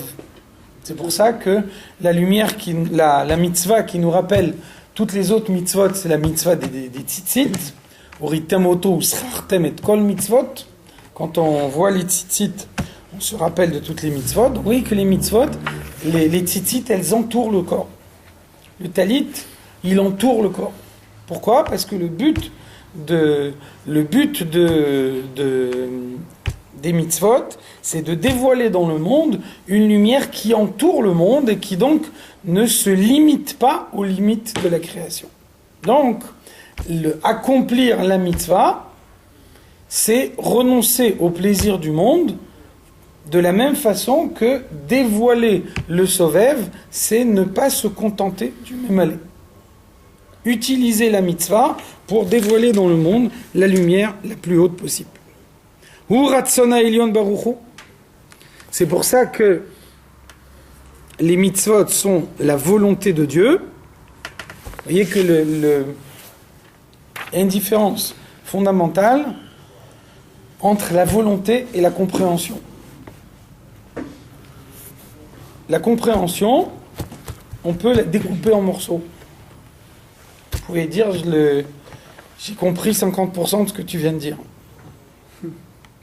C'est pour ça que la lumière, la mitzvah qui nous rappelle toutes les autres mitzvot, c'est la mitzvah des tzitzit. Uritem oto usrartem et kol mitzvot. Quand on voit les tzitzit, on se rappelle de toutes les mitzvot. Donc, vous voyez que les mitzvot, les tzitzit, elles entourent le corps. Le talit, il entoure le corps. Pourquoi ? Parce que le but des mitzvot, c'est de dévoiler dans le monde une lumière qui entoure le monde et qui donc ne se limite pas aux limites de la création. Donc, accomplir la mitzvah, c'est renoncer au plaisir du monde de la même façon que dévoiler le sovev, c'est ne pas se contenter du mémalé. Utiliser la mitzvah pour dévoiler dans le monde la lumière la plus haute possible. C'est pour ça que les mitzvot sont la volonté de Dieu. Vous voyez que il y a une différence fondamentale entre la volonté et la compréhension. La compréhension, on peut la découper en morceaux. Vous pouvez dire, j'ai compris 50% de ce que tu viens de dire.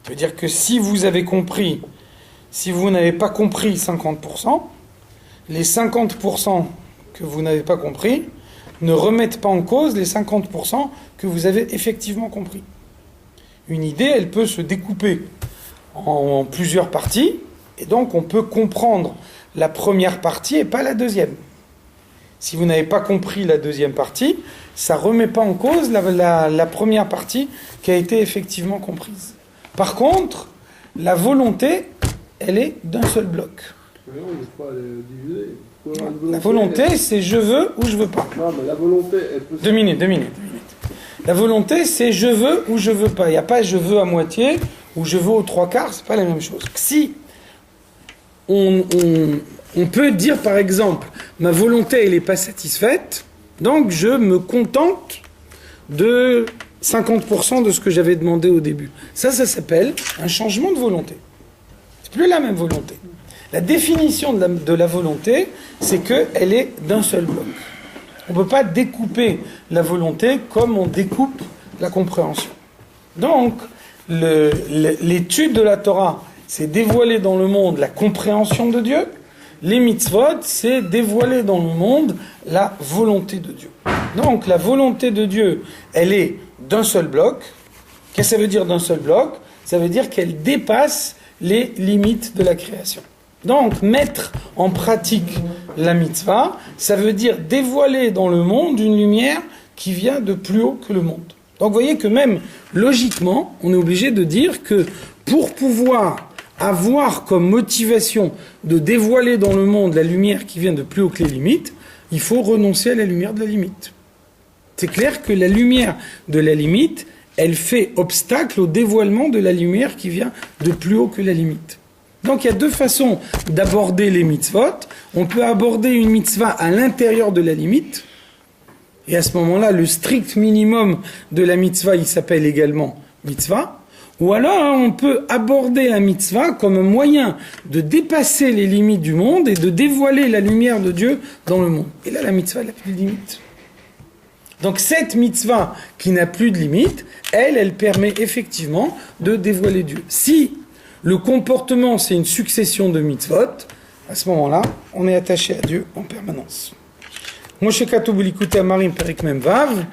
Ça veut dire que si vous avez compris, si vous n'avez pas compris 50%, les 50% que vous n'avez pas compris ne remettent pas en cause les 50% que vous avez effectivement compris. Une idée, elle peut se découper en plusieurs parties, et donc on peut comprendre la première partie et pas la deuxième. Si vous n'avez pas compris la deuxième partie, ça ne remet pas en cause la première partie qui a été effectivement comprise. Par contre, la volonté, elle est d'un seul bloc. Mais non, il n'est pas divisé. La volonté, c'est je veux ou je veux pas. Non, mais la volonté, elle peut... Deux minutes. La volonté, c'est je veux ou je veux pas. Il n'y a pas je veux à moitié ou je veux aux trois quarts, c'est pas la même chose. Si on peut dire par exemple, ma volonté elle n'est pas satisfaite, donc je me contente de 50% de ce que j'avais demandé au début. Ça s'appelle un changement de volonté. C'est plus la même volonté. La définition de la volonté, c'est qu'elle est d'un seul bloc. On ne peut pas découper la volonté comme on découpe la compréhension. Donc, l'étude de la Torah, c'est dévoiler dans le monde la compréhension de Dieu. Les mitzvot, c'est dévoiler dans le monde la volonté de Dieu. Donc, la volonté de Dieu, elle est d'un seul bloc. Qu'est-ce que ça veut dire d'un seul bloc ? Ça veut dire qu'elle dépasse les limites de la création. Donc, mettre en pratique la mitzvah, ça veut dire dévoiler dans le monde une lumière qui vient de plus haut que le monde. Donc, vous voyez que même logiquement, on est obligé de dire que pour pouvoir avoir comme motivation de dévoiler dans le monde la lumière qui vient de plus haut que les limites, il faut renoncer à la lumière de la limite. C'est clair que la lumière de la limite, elle fait obstacle au dévoilement de la lumière qui vient de plus haut que la limite. Donc il y a deux façons d'aborder les mitzvot. On peut aborder une mitzvah à l'intérieur de la limite, Et à ce moment-là, le strict minimum de la mitzvah, il s'appelle également mitzvah. Ou alors, on peut aborder la mitzvah comme un moyen de dépasser les limites du monde et de dévoiler la lumière de Dieu dans le monde. Et là, la mitzvah, elle n'a plus de limites. Donc cette mitzvah qui n'a plus de limite, elle permet effectivement de dévoiler Dieu. Si le comportement c'est une succession de mitzvot, à ce moment-là, on est attaché à Dieu en permanence. Moshe Katuv Likutei Amarim Perek Mem Vav,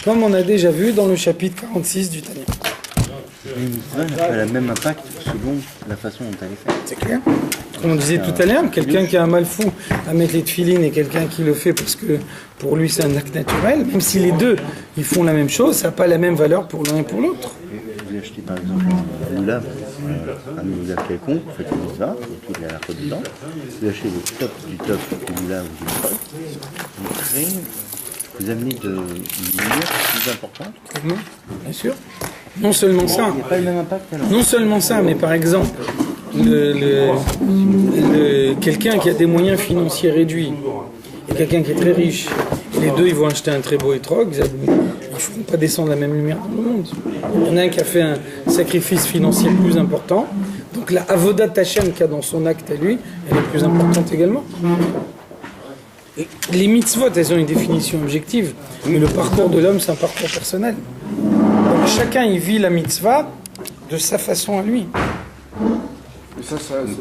comme on a déjà vu dans le chapitre 46 du Tanya. Les mitzvahs n'ont pas le même impact selon la façon dont elle est faite. C'est clair. Comme on disait tout à l'heure, quelqu'un qui a un mal fou à mettre les tefilines et quelqu'un qui le fait parce que pour lui c'est un acte naturel, même si les deux ils font la même chose, ça n'a pas la même valeur pour l'un et pour l'autre. Vous achetez par exemple un loulav quelconque, vous faites une mitzvah, il y a toute la halakha dedans. Vous achetez le top du loulav ou du troc, vous amenez de lumière plus importante. Bien sûr. Non seulement ça. Il n'y a pas le même impact alors. Non seulement ça, mais par exemple, quelqu'un qui a des moyens financiers réduits et quelqu'un qui est très riche, et les deux ils vont acheter un très beau étrog, ils ne feront pas descendre la même lumière dans le monde. Il y en a un qui a fait un sacrifice financier plus important, donc la avodat Hashem qu'il y a dans son acte à lui, elle est plus importante également. Et les mitzvot, elles ont une définition objective, mais le parcours de l'homme, c'est un parcours personnel. Donc chacun, il vit la mitzvah de sa façon à lui. Et ça